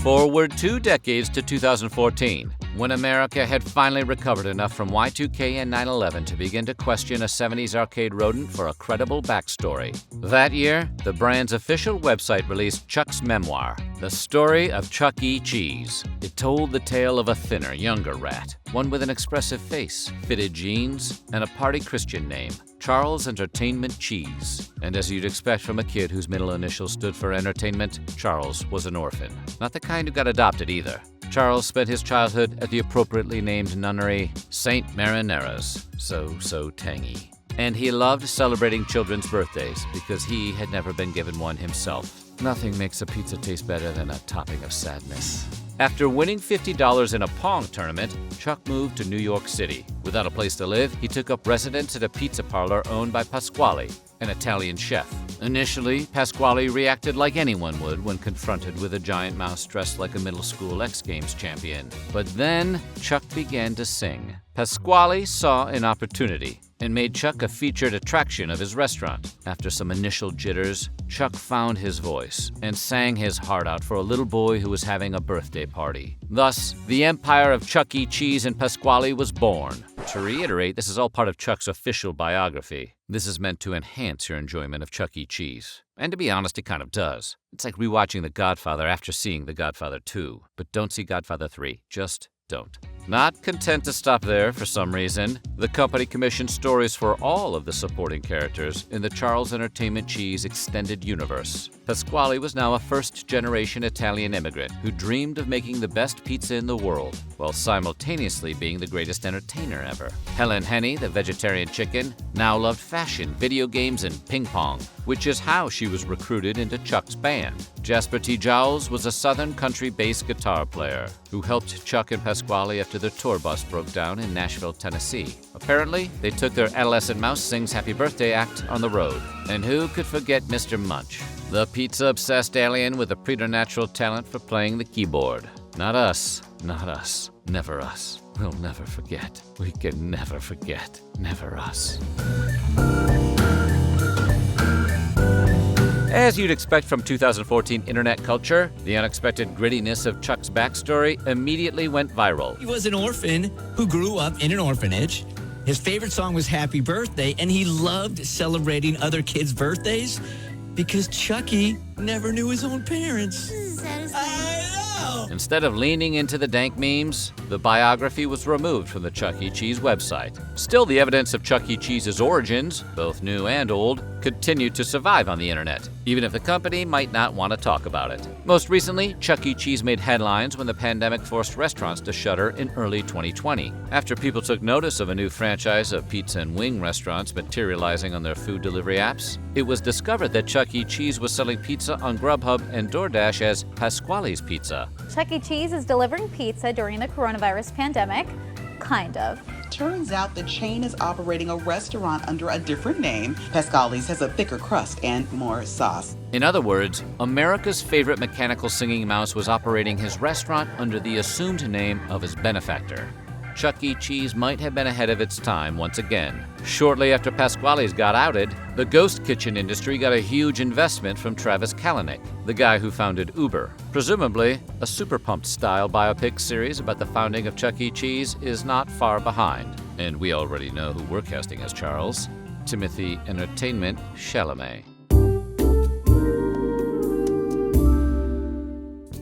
Forward 2 decades to 2014, when America had finally recovered enough from Y2K and 9/11 to begin to question a 70s arcade rodent for a credible backstory. That year, the brand's official website released Chuck's memoir, The Story of Chuck E. Cheese. It told the tale of a thinner, younger rat, one with an expressive face, fitted jeans, and a party Christian name, Charles Entertainment Cheese. And as you'd expect from a kid whose middle initials stood for entertainment, Charles was an orphan. Not the kind who got adopted either. Charles spent his childhood at the appropriately named nunnery St. Marineras, so tangy. And he loved celebrating children's birthdays because he had never been given one himself. Nothing makes a pizza taste better than a topping of sadness. After winning $50 in a Pong tournament, Chuck moved to New York City. Without a place to live, he took up residence at a pizza parlor owned by Pasquale, an Italian chef. Initially, Pasquale reacted like anyone would when confronted with a giant mouse dressed like a middle school X Games champion. But then, Chuck began to sing. Pasquale saw an opportunity and made Chuck a featured attraction of his restaurant. After some initial jitters, Chuck found his voice and sang his heart out for a little boy who was having a birthday party. Thus, the empire of Chuck E. Cheese and Pasquale was born. To reiterate, this is all part of Chuck's official biography. This is meant to enhance your enjoyment of Chuck E. Cheese. And to be honest, it kind of does. It's like rewatching The Godfather after seeing The Godfather 2. But don't see Godfather 3. Just don't. Not content to stop there for some reason, the company commissioned stories for all of the supporting characters in the Charles Entertainment Cheese extended universe. Pasquale was now a first-generation Italian immigrant who dreamed of making the best pizza in the world, while simultaneously being the greatest entertainer ever. Helen Henny, the vegetarian chicken, now loved fashion, video games, and ping pong, which is how she was recruited into Chuck's band. Jasper T. Jowls was a southern country-based guitar player who helped Chuck and Pasquale after their tour bus broke down in Nashville, Tennessee. Apparently, they took their Adolescent Mouse Sings Happy Birthday act on the road. And who could forget Mr. Munch, the pizza-obsessed alien with a preternatural talent for playing the keyboard? Not us, not us, never us. We'll never forget. We can never forget. Never us. As you'd expect from 2014 internet culture, the unexpected grittiness of Chuck's backstory immediately went viral. He was an orphan who grew up in an orphanage. His favorite song was Happy Birthday, and he loved celebrating other kids' birthdays because Chucky never knew his own parents. Instead of leaning into the dank memes, the biography was removed from the Chuck E. Cheese website. Still, the evidence of Chuck E. Cheese's origins, both new and old, continued to survive on the internet, even if the company might not want to talk about it. Most recently, Chuck E. Cheese made headlines when the pandemic forced restaurants to shutter in early 2020. After people took notice of a new franchise of pizza and wing restaurants materializing on their food delivery apps, it was discovered that Chuck E. Cheese was selling pizza on Grubhub and DoorDash as Pasquale's Pizza. Chuck E. Cheese is delivering pizza during the coronavirus pandemic. Kind of. Turns out the chain is operating a restaurant under a different name. Pasquale's has a thicker crust and more sauce. In other words, America's favorite mechanical singing mouse was operating his restaurant under the assumed name of his benefactor. Chuck E. Cheese might have been ahead of its time once again. Shortly after Pasquale's got outed, the ghost kitchen industry got a huge investment from Travis Kalanick, the guy who founded Uber. Presumably, a Super Pumped-style biopic series about the founding of Chuck E. Cheese is not far behind. And we already know who we're casting as Charles: Timothy Entertainment Chalamet.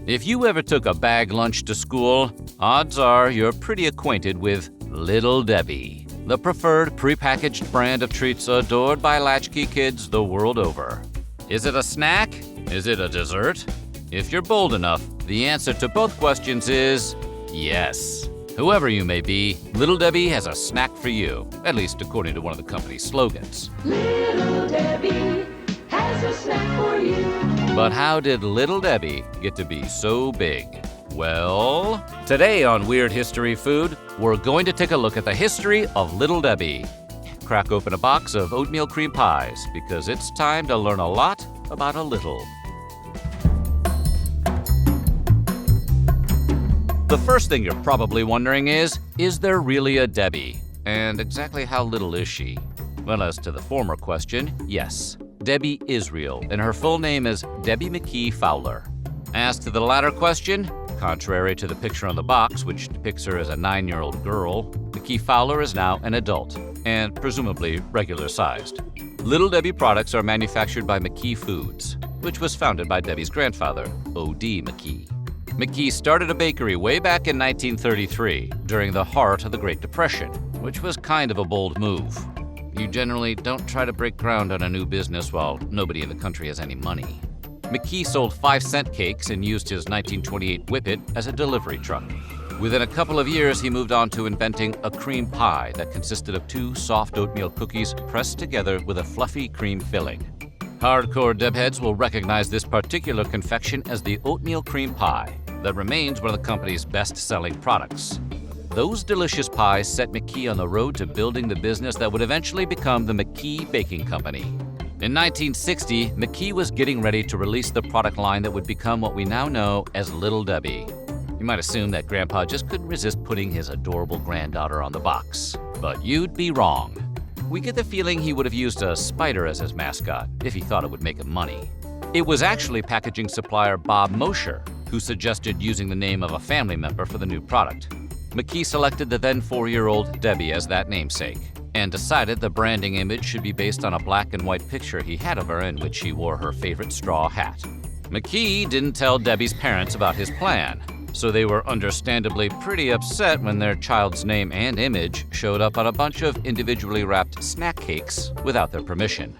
If you ever took a bag lunch to school, odds are you're pretty acquainted with Little Debbie, the preferred prepackaged brand of treats adored by latchkey kids the world over. Is it a snack? Is it a dessert? If you're bold enough, the answer to both questions is yes. Whoever you may be, Little Debbie has a snack for you, at least according to one of the company's slogans. Little Debbie has a snack for you. But how did Little Debbie get to be so big? Well, today on Weird History Food, we're going to take a look at the history of Little Debbie. Crack open a box of oatmeal cream pies, because it's time to learn a lot about a little. The first thing you're probably wondering is there really a Debbie? And exactly how little is she? Well, as to the former question, yes. Debbie is real, and her full name is Debbie McKee Fowler. As to the latter question, contrary to the picture on the box, which depicts her as a 9-year-old girl, McKee Fowler is now an adult, and presumably regular-sized. Little Debbie products are manufactured by McKee Foods, which was founded by Debbie's grandfather, O.D. McKee. McKee started a bakery way back in 1933, during the heart of the Great Depression, which was kind of a bold move. You generally don't try to break ground on a new business while nobody in the country has any money. McKee sold 5-cent cakes and used his 1928 Whippet as a delivery truck. Within a couple of years, he moved on to inventing a cream pie that consisted of 2 soft oatmeal cookies pressed together with a fluffy cream filling. Hardcore Debheads will recognize this particular confection as the oatmeal cream pie that remains one of the company's best-selling products. Those delicious pies set McKee on the road to building the business that would eventually become the McKee Baking Company. In 1960, McKee was getting ready to release the product line that would become what we now know as Little Debbie. You might assume that Grandpa just couldn't resist putting his adorable granddaughter on the box, but you'd be wrong. We get the feeling he would have used a spider as his mascot if he thought it would make him money. It was actually packaging supplier Bob Mosher who suggested using the name of a family member for the new product. McKee selected the then 4-year-old Debbie as that namesake, and decided the branding image should be based on a black and white picture he had of her in which she wore her favorite straw hat. McKee didn't tell Debbie's parents about his plan, so they were understandably pretty upset when their child's name and image showed up on a bunch of individually wrapped snack cakes without their permission.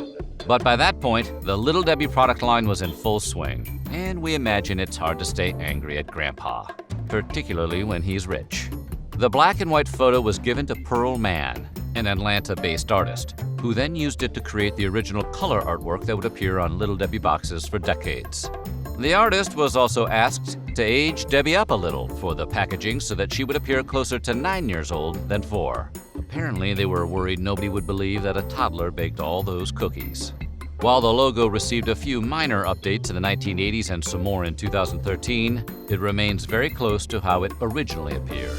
But by that point, the Little Debbie product line was in full swing, and we imagine it's hard to stay angry at Grandpa, particularly when he's rich. The black and white photo was given to Pearl Mann, an Atlanta-based artist, who then used it to create the original color artwork that would appear on Little Debbie boxes for decades. The artist was also asked to age Debbie up a little for the packaging so that she would appear closer to 9 years old than 4. Apparently, they were worried nobody would believe that a toddler baked all those cookies. While the logo received a few minor updates in the 1980s and some more in 2013, it remains very close to how it originally appeared.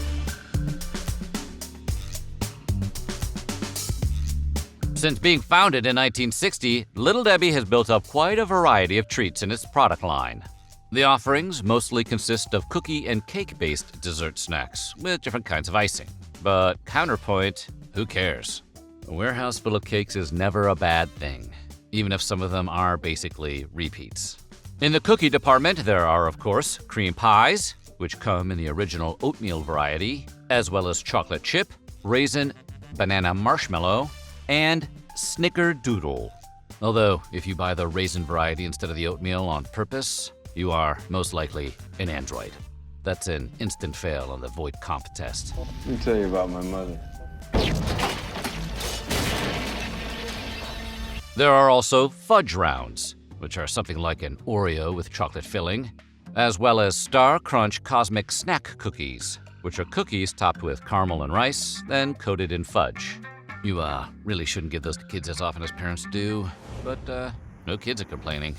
Since being founded in 1960, Little Debbie has built up quite a variety of treats in its product line. The offerings mostly consist of cookie and cake-based dessert snacks with different kinds of icing. But counterpoint, who cares? A warehouse full of cakes is never a bad thing, even if some of them are basically repeats. In the cookie department, there are, of course, cream pies, which come in the original oatmeal variety, as well as chocolate chip, raisin, banana marshmallow, and snickerdoodle. Although, if you buy the raisin variety instead of the oatmeal on purpose, you are most likely an android. That's an instant fail on the Voight Comp test. Let me tell you about my mother. There are also fudge rounds, which are something like an Oreo with chocolate filling, as well as Star Crunch Cosmic Snack Cookies, which are cookies topped with caramel and rice, then coated in fudge. You really shouldn't give those to kids as often as parents do, but no kids are complaining.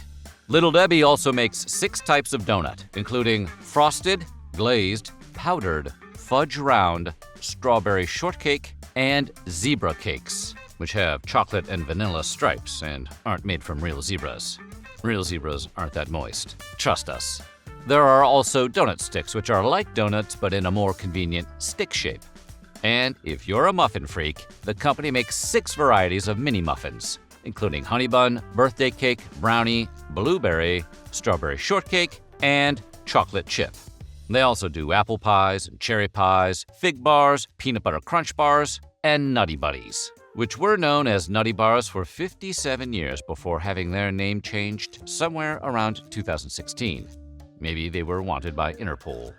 Little Debbie also makes 6 types of donut, including frosted, glazed, powdered, fudge round, strawberry shortcake, and zebra cakes, which have chocolate and vanilla stripes and aren't made from real zebras. Real zebras aren't that moist. Trust us. There are also donut sticks, which are like donuts but in a more convenient stick shape. And if you're a muffin freak, the company makes 6 varieties of mini muffins, including honey bun, birthday cake, brownie, blueberry, strawberry shortcake, and chocolate chip. They also do apple pies and cherry pies, fig bars, peanut butter crunch bars, and Nutty Buddies, which were known as Nutty Bars for 57 years before having their name changed somewhere around 2016. Maybe they were wanted by Interpol.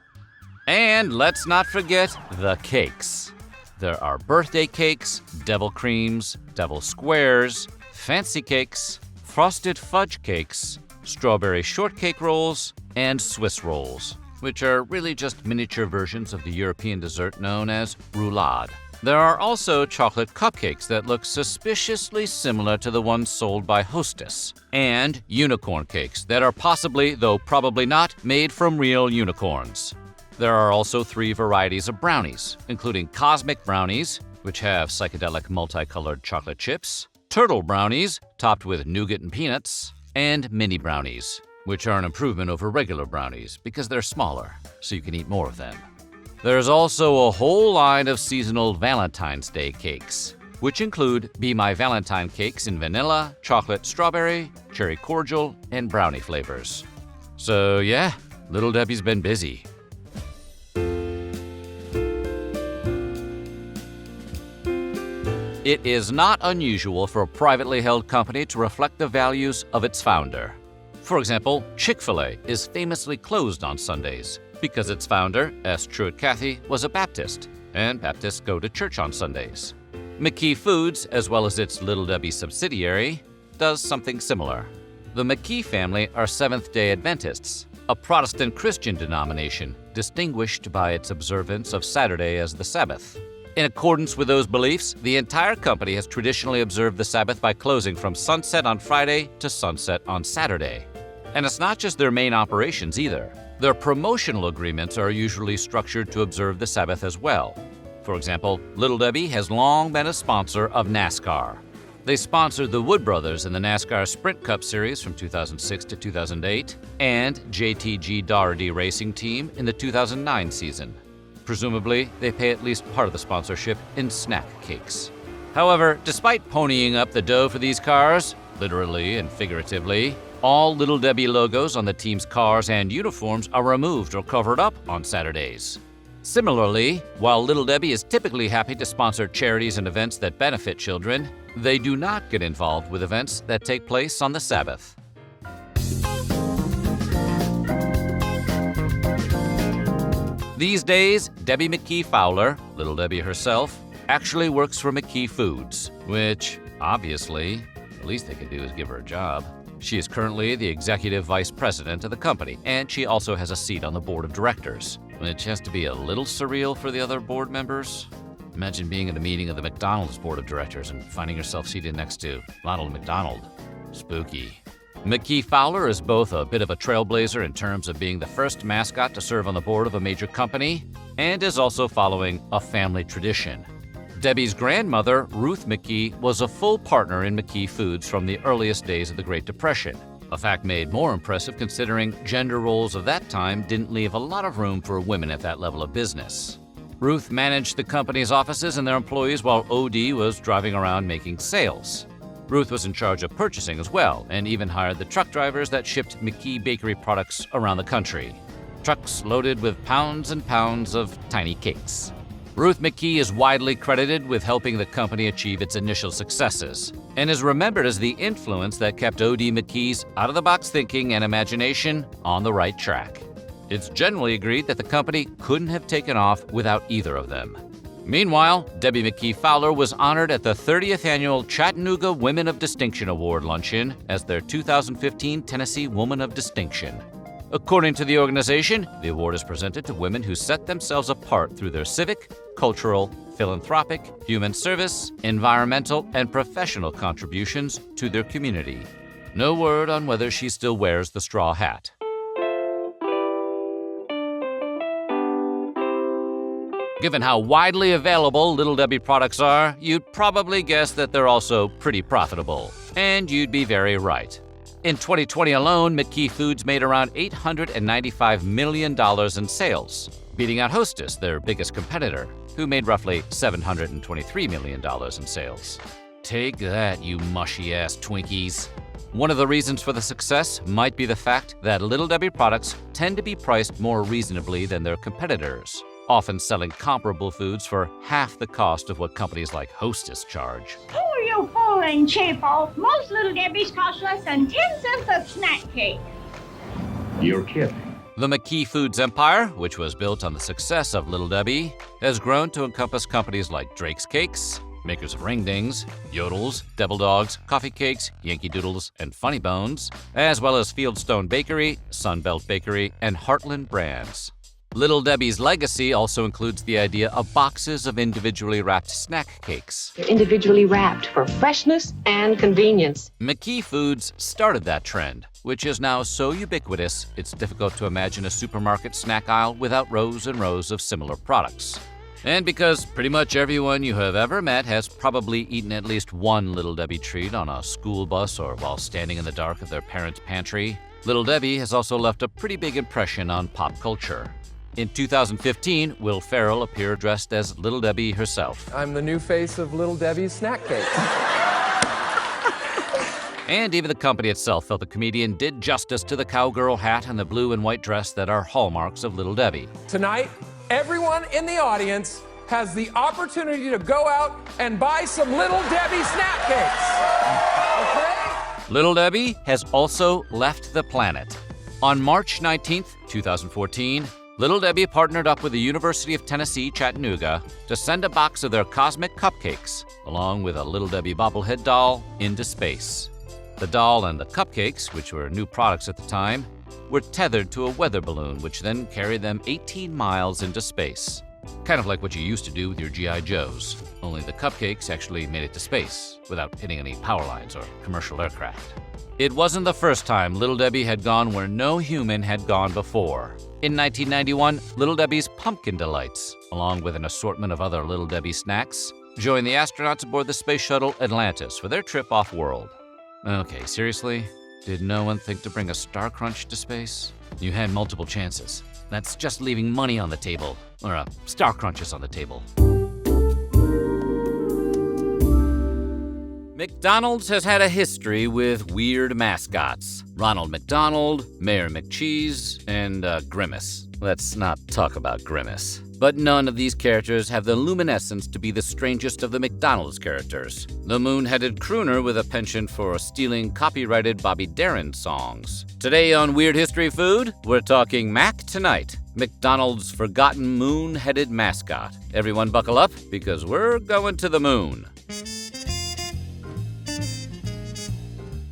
And let's not forget the cakes. There are birthday cakes, devil creams, devil squares, fancy cakes, frosted fudge cakes, strawberry shortcake rolls, and Swiss rolls, which are really just miniature versions of the European dessert known as roulade. There are also chocolate cupcakes that look suspiciously similar to the ones sold by Hostess, and unicorn cakes that are possibly, though probably not, made from real unicorns. There are also 3 varieties of brownies, including cosmic brownies, which have psychedelic multicolored chocolate chips, turtle brownies, topped with nougat and peanuts, and mini brownies, which are an improvement over regular brownies because they're smaller, so you can eat more of them. There's also a whole line of seasonal Valentine's Day cakes, which include Be My Valentine cakes in vanilla, chocolate, strawberry, cherry cordial, and brownie flavors. So yeah, Little Debbie's been busy. It is not unusual for a privately held company to reflect the values of its founder. For example, Chick-fil-A is famously closed on Sundays because its founder, S. Truett Cathy, was a Baptist, and Baptists go to church on Sundays. McKee Foods, as well as its Little Debbie subsidiary, does something similar. The McKee family are Seventh-day Adventists, a Protestant Christian denomination distinguished by its observance of Saturday as the Sabbath. In accordance with those beliefs, the entire company has traditionally observed the Sabbath by closing from sunset on Friday to sunset on Saturday. And it's not just their main operations either. Their promotional agreements are usually structured to observe the Sabbath as well. For example, Little Debbie has long been a sponsor of NASCAR. They sponsored the Wood Brothers in the NASCAR Sprint Cup Series from 2006 to 2008 and JTG Daugherty Racing Team in the 2009 season. Presumably, they pay at least part of the sponsorship in snack cakes. However, despite ponying up the dough for these cars, literally and figuratively, all Little Debbie logos on the team's cars and uniforms are removed or covered up on Saturdays. Similarly, while Little Debbie is typically happy to sponsor charities and events that benefit children, they do not get involved with events that take place on the Sabbath. These days, Debbie McKee Fowler, Little Debbie herself, actually works for McKee Foods, which, obviously, the least they could do is give her a job. She is currently the executive vice president of the company, and she also has a seat on the board of directors, which has to be a little surreal for the other board members. Imagine being at a meeting of the McDonald's board of directors and finding yourself seated next to Ronald McDonald. Spooky. McKee Fowler is both a bit of a trailblazer in terms of being the first mascot to serve on the board of a major company, and is also following a family tradition. Debbie's grandmother, Ruth McKee, was a full partner in McKee Foods from the earliest days of the Great Depression, a fact made more impressive considering gender roles of that time didn't leave a lot of room for women at that level of business. Ruth managed the company's offices and their employees while OD was driving around making sales. Ruth was in charge of purchasing as well, and even hired the truck drivers that shipped McKee bakery products around the country. Trucks loaded with pounds and pounds of tiny cakes. Ruth McKee is widely credited with helping the company achieve its initial successes, and is remembered as the influence that kept O.D. McKee's out-of-the-box thinking and imagination on the right track. It's generally agreed that the company couldn't have taken off without either of them. Meanwhile, Debbie McKee Fowler was honored at the 30th Annual Chattanooga Women of Distinction Award luncheon as their 2015 Tennessee Woman of Distinction. According to the organization, the award is presented to women who set themselves apart through their civic, cultural, philanthropic, human service, environmental, and professional contributions to their community. No word on whether she still wears the straw hat. Given how widely available Little Debbie products are, you'd probably guess that they're also pretty profitable. And you'd be very right. In 2020 alone, McKee Foods made around $895 million in sales, beating out Hostess, their biggest competitor, who made roughly $723 million in sales. Take that, you mushy-ass Twinkies. One of the reasons for the success might be the fact that Little Debbie products tend to be priced more reasonably than their competitors, often selling comparable foods for half the cost of what companies like Hostess charge. Who are you fooling, cheapo? Most Little Debbie's cost less than 10 cents a snack cake. You're kidding. The McKee Foods empire, which was built on the success of Little Debbie, has grown to encompass companies like Drake's Cakes, makers of Ring Dings, Yodels, Devil Dogs, Coffee Cakes, Yankee Doodles, and Funny Bones, as well as Fieldstone Bakery, Sunbelt Bakery, and Heartland Brands. Little Debbie's legacy also includes the idea of boxes of individually wrapped snack cakes. They're individually wrapped for freshness and convenience. McKee Foods started that trend, which is now so ubiquitous it's difficult to imagine a supermarket snack aisle without rows and rows of similar products. And because pretty much everyone you have ever met has probably eaten at least one Little Debbie treat on a school bus or while standing in the dark of their parents' pantry, Little Debbie has also left a pretty big impression on pop culture. In 2015, Will Ferrell appeared dressed as Little Debbie herself. I'm the new face of Little Debbie's snack cakes. And even the company itself felt the comedian did justice to the cowgirl hat and the blue and white dress that are hallmarks of Little Debbie. Tonight, everyone in the audience has the opportunity to go out and buy some Little Debbie snack cakes. Okay? Little Debbie has also left the planet. On March 19th, 2014, Little Debbie partnered up with the University of Tennessee, Chattanooga, to send a box of their cosmic cupcakes, along with a Little Debbie bobblehead doll, into space. The doll and the cupcakes, which were new products at the time, were tethered to a weather balloon, which then carried them 18 miles into space. Kind of like what you used to do with your G.I. Joes, only the cupcakes actually made it to space without hitting any power lines or commercial aircraft. It wasn't the first time Little Debbie had gone where no human had gone before. In 1991, Little Debbie's Pumpkin Delights, along with an assortment of other Little Debbie snacks, joined the astronauts aboard the space shuttle Atlantis for their trip off-world. Okay, seriously? Did no one think to bring a Star Crunch to space? You had multiple chances. That's just leaving money on the table, or Star Crunches on the table. McDonald's has had a history with weird mascots. Ronald McDonald, Mayor McCheese, and Grimace. Let's not talk about Grimace. But none of these characters have the luminescence to be the strangest of the McDonald's characters. The moon-headed crooner with a penchant for stealing copyrighted Bobby Darin songs. Today on Weird History Food, we're talking Mac Tonight, McDonald's forgotten moon-headed mascot. Everyone buckle up, because we're going to the moon.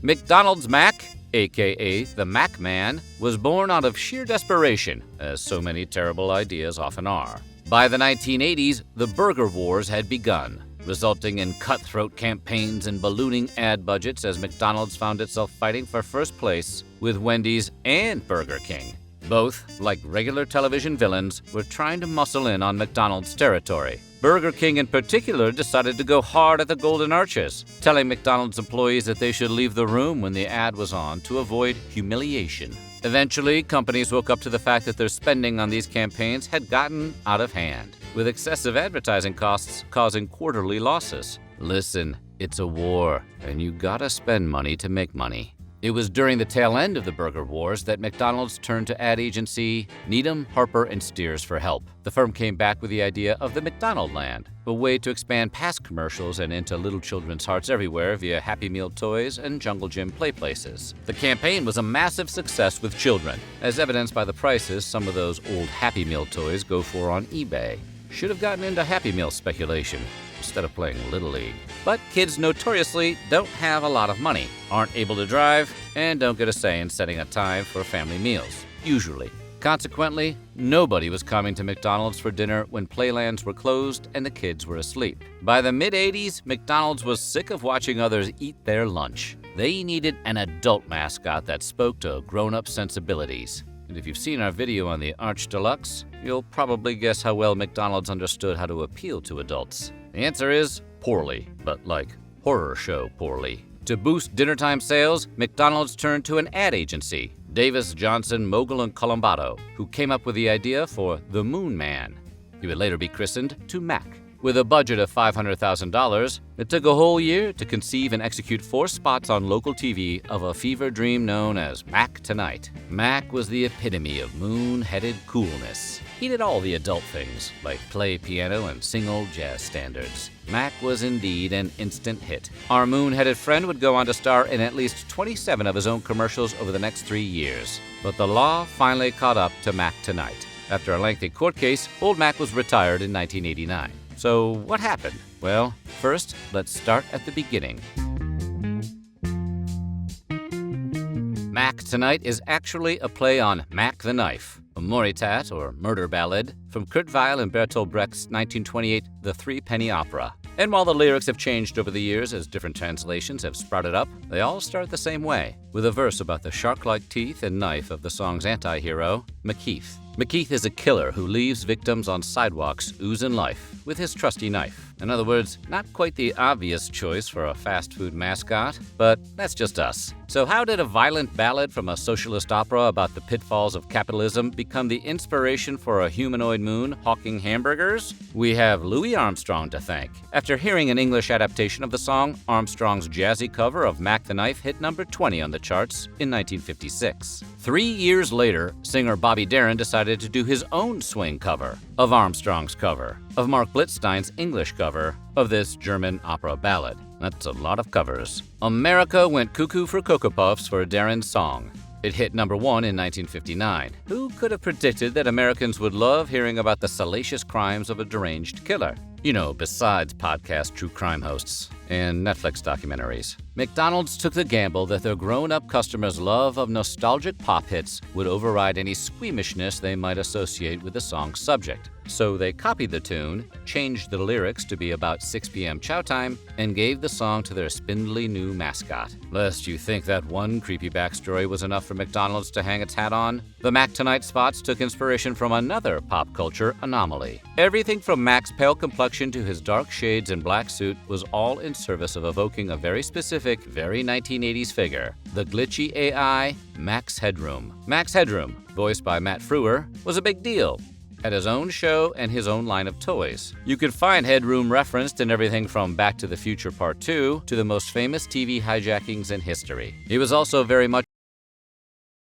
McDonald's Mac, aka the Mac Man, was born out of sheer desperation, as so many terrible ideas often are. By the 1980s, the burger wars had begun, resulting in cutthroat campaigns and ballooning ad budgets as McDonald's found itself fighting for first place with Wendy's and Burger King. Both, like regular television villains, were trying to muscle in on McDonald's territory. Burger King in particular decided to go hard at the Golden Arches, telling McDonald's employees that they should leave the room when the ad was on to avoid humiliation. Eventually, companies woke up to the fact that their spending on these campaigns had gotten out of hand, with excessive advertising costs causing quarterly losses. Listen, it's a war, and you gotta spend money to make money. It was during the tail end of the burger wars that McDonald's turned to ad agency Needham, Harper & Steers for help. The firm came back with the idea of the McDonaldland, a way to expand past commercials and into little children's hearts everywhere via Happy Meal toys and Jungle Gym play places. The campaign was a massive success with children, as evidenced by the prices some of those old Happy Meal toys go for on eBay. Should have gotten into Happy Meal speculation instead of playing Little League. But kids notoriously don't have a lot of money, aren't able to drive, and don't get a say in setting a time for family meals, usually. Consequently, nobody was coming to McDonald's for dinner when playlands were closed and the kids were asleep. By the mid-'80s, McDonald's was sick of watching others eat their lunch. They needed an adult mascot that spoke to grown-up sensibilities. And if you've seen our video on the Arch Deluxe, you'll probably guess how well McDonald's understood how to appeal to adults. The answer is poorly, but like horror show poorly. To boost dinnertime sales, McDonald's turned to an ad agency, Davis, Johnson, Mogul, and Colombato, who came up with the idea for the Moon Man. He would later be christened to Mac. With a budget of $500,000, it took a whole year to conceive and execute 4 spots on local TV of a fever dream known as Mac Tonight. Mac was the epitome of moon-headed coolness. He did all the adult things, like play piano and sing old jazz standards. Mac was indeed an instant hit. Our moon-headed friend would go on to star in at least 27 of his own commercials over the next 3 years. But the law finally caught up to Mac Tonight. After a lengthy court case, Old Mac was retired in 1989. So what happened? Well, first, let's start at the beginning. Mac Tonight is actually a play on Mac the Knife, a moritat or murder ballad from Kurt Weill and Bertolt Brecht's 1928 The Three-Penny Opera. And while the lyrics have changed over the years as different translations have sprouted up, they all start the same way, with a verse about the shark-like teeth and knife of the song's anti-hero, McKeith. McKeith is a killer who leaves victims on sidewalks oozing life with his trusty knife. In other words, not quite the obvious choice for a fast food mascot, but that's just us. So how did a violent ballad from a socialist opera about the pitfalls of capitalism become the inspiration for a humanoid moon hawking hamburgers? We have Louis Armstrong to thank. After hearing an English adaptation of the song, Armstrong's jazzy cover of Mac the Knife hit number 20 on the charts in 1956. 3 years later, singer Bobby Darin decided to do his own swing cover of Armstrong's cover, of Mark Blitzstein's English cover of this German opera ballad. That's a lot of covers. America went cuckoo for Cocoa Puffs for Darin's song. It hit number 1 in 1959. Who could have predicted that Americans would love hearing about the salacious crimes of a deranged killer? You know, besides podcast true crime hosts and Netflix documentaries. McDonald's took the gamble that their grown-up customers' love of nostalgic pop hits would override any squeamishness they might associate with the song's subject. So they copied the tune, changed the lyrics to be about 6 p.m. chow time, and gave the song to their spindly new mascot. Lest you think that one creepy backstory was enough for McDonald's to hang its hat on, the Mac Tonight spots took inspiration from another pop culture anomaly. Everything from Mac's pale complexion to his dark shades and black suit was all in service of evoking a very specific, very 1980s figure, the glitchy AI, Max Headroom. Max Headroom, voiced by Matt Frewer, was a big deal. Had his own show and his own line of toys. You could find Headroom referenced in everything from Back to the Future Part 2 to the most famous TV hijackings in history. He was also very much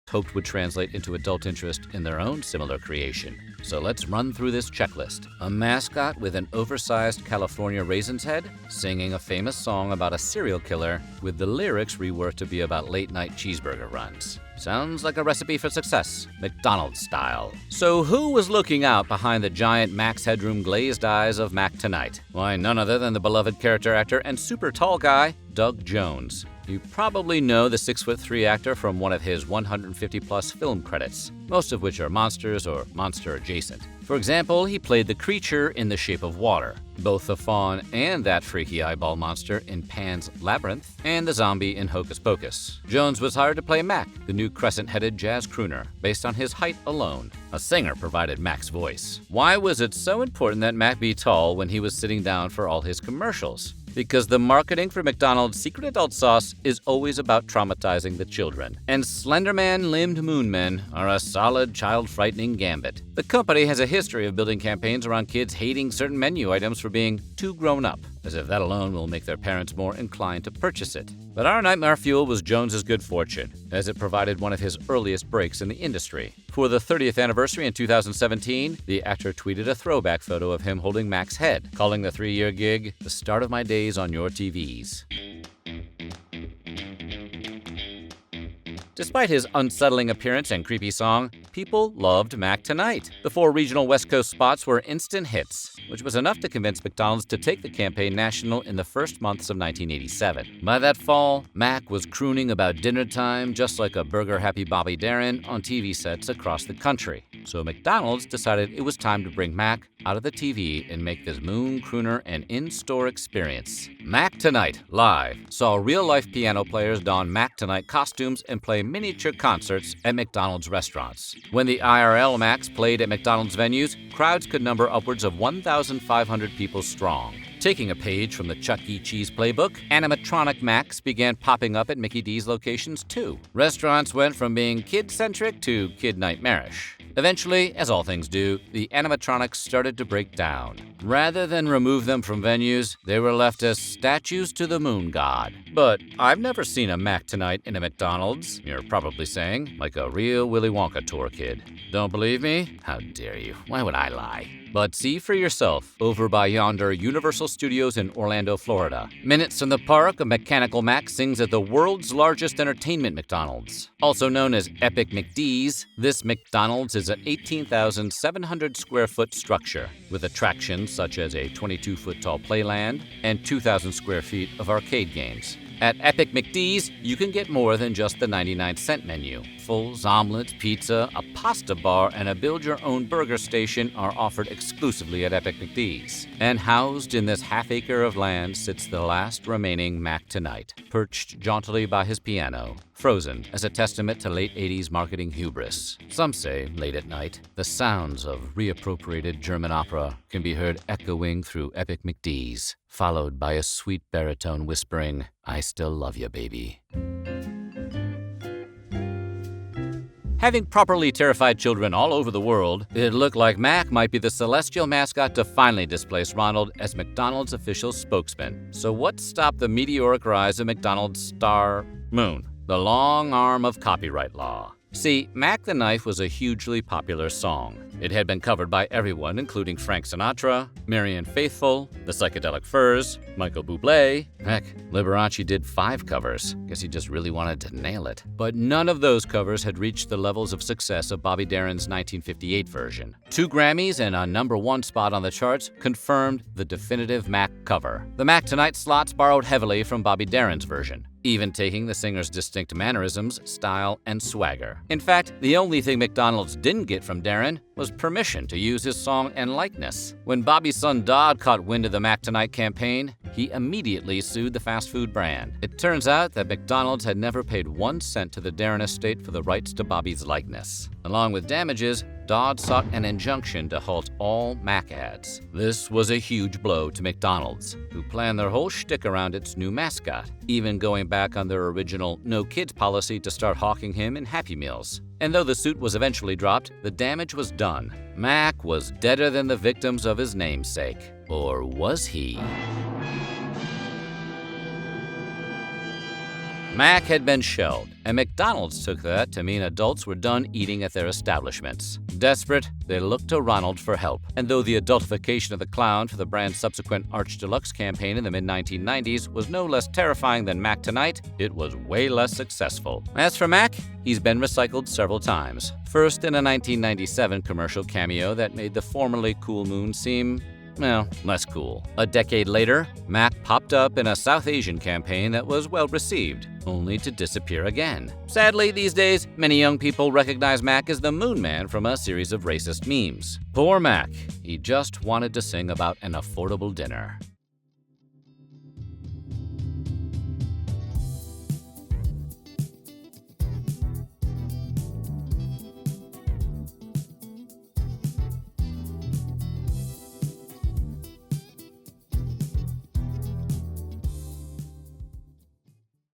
hoped would translate into adult interest in their own similar creation. So let's run through this checklist. A mascot with an oversized California Raisins head, singing a famous song about a serial killer with the lyrics reworked to be about late-night cheeseburger runs. Sounds like a recipe for success, McDonald's style. So who was looking out behind the giant Max Headroom glazed eyes of Mac Tonight? Why, none other than the beloved character actor and super tall guy, Doug Jones. You probably know the 6'3" actor from one of his 150-plus film credits, most of which are monsters or monster-adjacent. For example, he played the creature in The Shape of Water, both the fawn and that freaky eyeball monster in Pan's Labyrinth, and the zombie in Hocus Pocus. Jones was hired to play Mac, the new crescent-headed jazz crooner, based on his height alone. A singer provided Mac's voice. Why was it so important that Mac be tall when he was sitting down for all his commercials? Because the marketing for McDonald's secret adult sauce is always about traumatizing the children. And Slenderman limbed moon men are a solid child-frightening gambit. The company has a history of building campaigns around kids hating certain menu items for being too grown up, as if that alone will make their parents more inclined to purchase it. But our nightmare fuel was Jones's good fortune, as it provided one of his earliest breaks in the industry. For the 30th anniversary in 2017, the actor tweeted a throwback photo of him holding Mac's head, calling the 3-year gig the start of my days on your TVs. Despite his unsettling appearance and creepy song, people loved Mac Tonight. The 4 regional West Coast spots were instant hits, which was enough to convince McDonald's to take the campaign national in the first months of 1987. By that fall, Mac was crooning about dinner time just like a burger-happy Bobby Darin on TV sets across the country. So McDonald's decided it was time to bring Mac out of the TV and make this moon crooner an in-store experience. Mac Tonight, live, saw real-life piano players don Mac Tonight costumes and play miniature concerts at McDonald's restaurants. When the IRL Macs played at McDonald's venues, crowds could number upwards of 1,500 people strong. Taking a page from the Chuck E. Cheese playbook, animatronic Macs began popping up at Mickey D's locations too. Restaurants went from being kid-centric to kid-nightmarish. Eventually, as all things do, the animatronics started to break down. Rather than remove them from venues, they were left as statues to the moon god. But I've never seen a Mac Tonight in a McDonald's, you're probably saying, like a real Willy Wonka tour kid. Don't believe me? How dare you? Why would I lie? But see for yourself over by yonder Universal Studios in Orlando, Florida. Minutes from the park, a Mechanical Mac sings at the world's largest entertainment McDonald's. Also known as Epic McDee's, this McDonald's is an 18,700 square foot structure with attractions such as a 22-foot tall playland and 2,000 square feet of arcade games. At Epic McDee's, you can get more than just the 99-cent menu. Waffles, omelets, pizza, a pasta bar, and a build-your-own burger station are offered exclusively at Epic McDee's. And housed in this half-acre of land sits the last remaining Mac Tonight, perched jauntily by his piano, frozen as a testament to late 80s marketing hubris. Some say, late at night, the sounds of reappropriated German opera can be heard echoing through Epic McDee's, followed by a sweet baritone whispering, "I still love you, baby." Having properly terrified children all over the world, it looked like Mac might be the celestial mascot to finally displace Ronald as McDonald's official spokesman. So what stopped the meteoric rise of McDonald's star Moon? The long arm of copyright law. See, Mac the Knife was a hugely popular song. It had been covered by everyone, including Frank Sinatra, Marianne Faithfull, the Psychedelic Furs, Michael Bublé. Heck, Liberace did 5 covers. Guess he just really wanted to nail it. But none of those covers had reached the levels of success of Bobby Darin's 1958 version. 2 Grammys and a #1 spot on the charts confirmed the definitive Mac cover. The Mac Tonight slots borrowed heavily from Bobby Darin's version, even taking the singer's distinct mannerisms, style, and swagger. In fact, the only thing McDonald's didn't get from Darin was permission to use his song and likeness. When Bobby's son Dodd caught wind of the Mac Tonight campaign, he immediately sued the fast food brand. It turns out that McDonald's had never paid 1 cent to the Darin estate for the rights to Bobby's likeness. Along with damages, Dodd sought an injunction to halt all Mac ads. This was a huge blow to McDonald's, who planned their whole shtick around its new mascot, even going back on their original no kids policy to start hawking him in Happy Meals. And though the suit was eventually dropped, the damage was done. Mac was deader than the victims of his namesake. Or was he? Mac had been shelled, and McDonald's took that to mean adults were done eating at their establishments. Desperate, they looked to Ronald for help. And though the adultification of the clown for the brand's subsequent Arch Deluxe campaign in the mid-1990s was no less terrifying than Mac Tonight, it was way less successful. As for Mac, he's been recycled several times. First in a 1997 commercial cameo that made the formerly cool Moon seem, well, less cool. A decade later, Mac popped up in a South Asian campaign that was well received, only to disappear again. Sadly, these days, many young people recognize Mac as the Moon Man from a series of racist memes. Poor Mac, he just wanted to sing about an affordable dinner.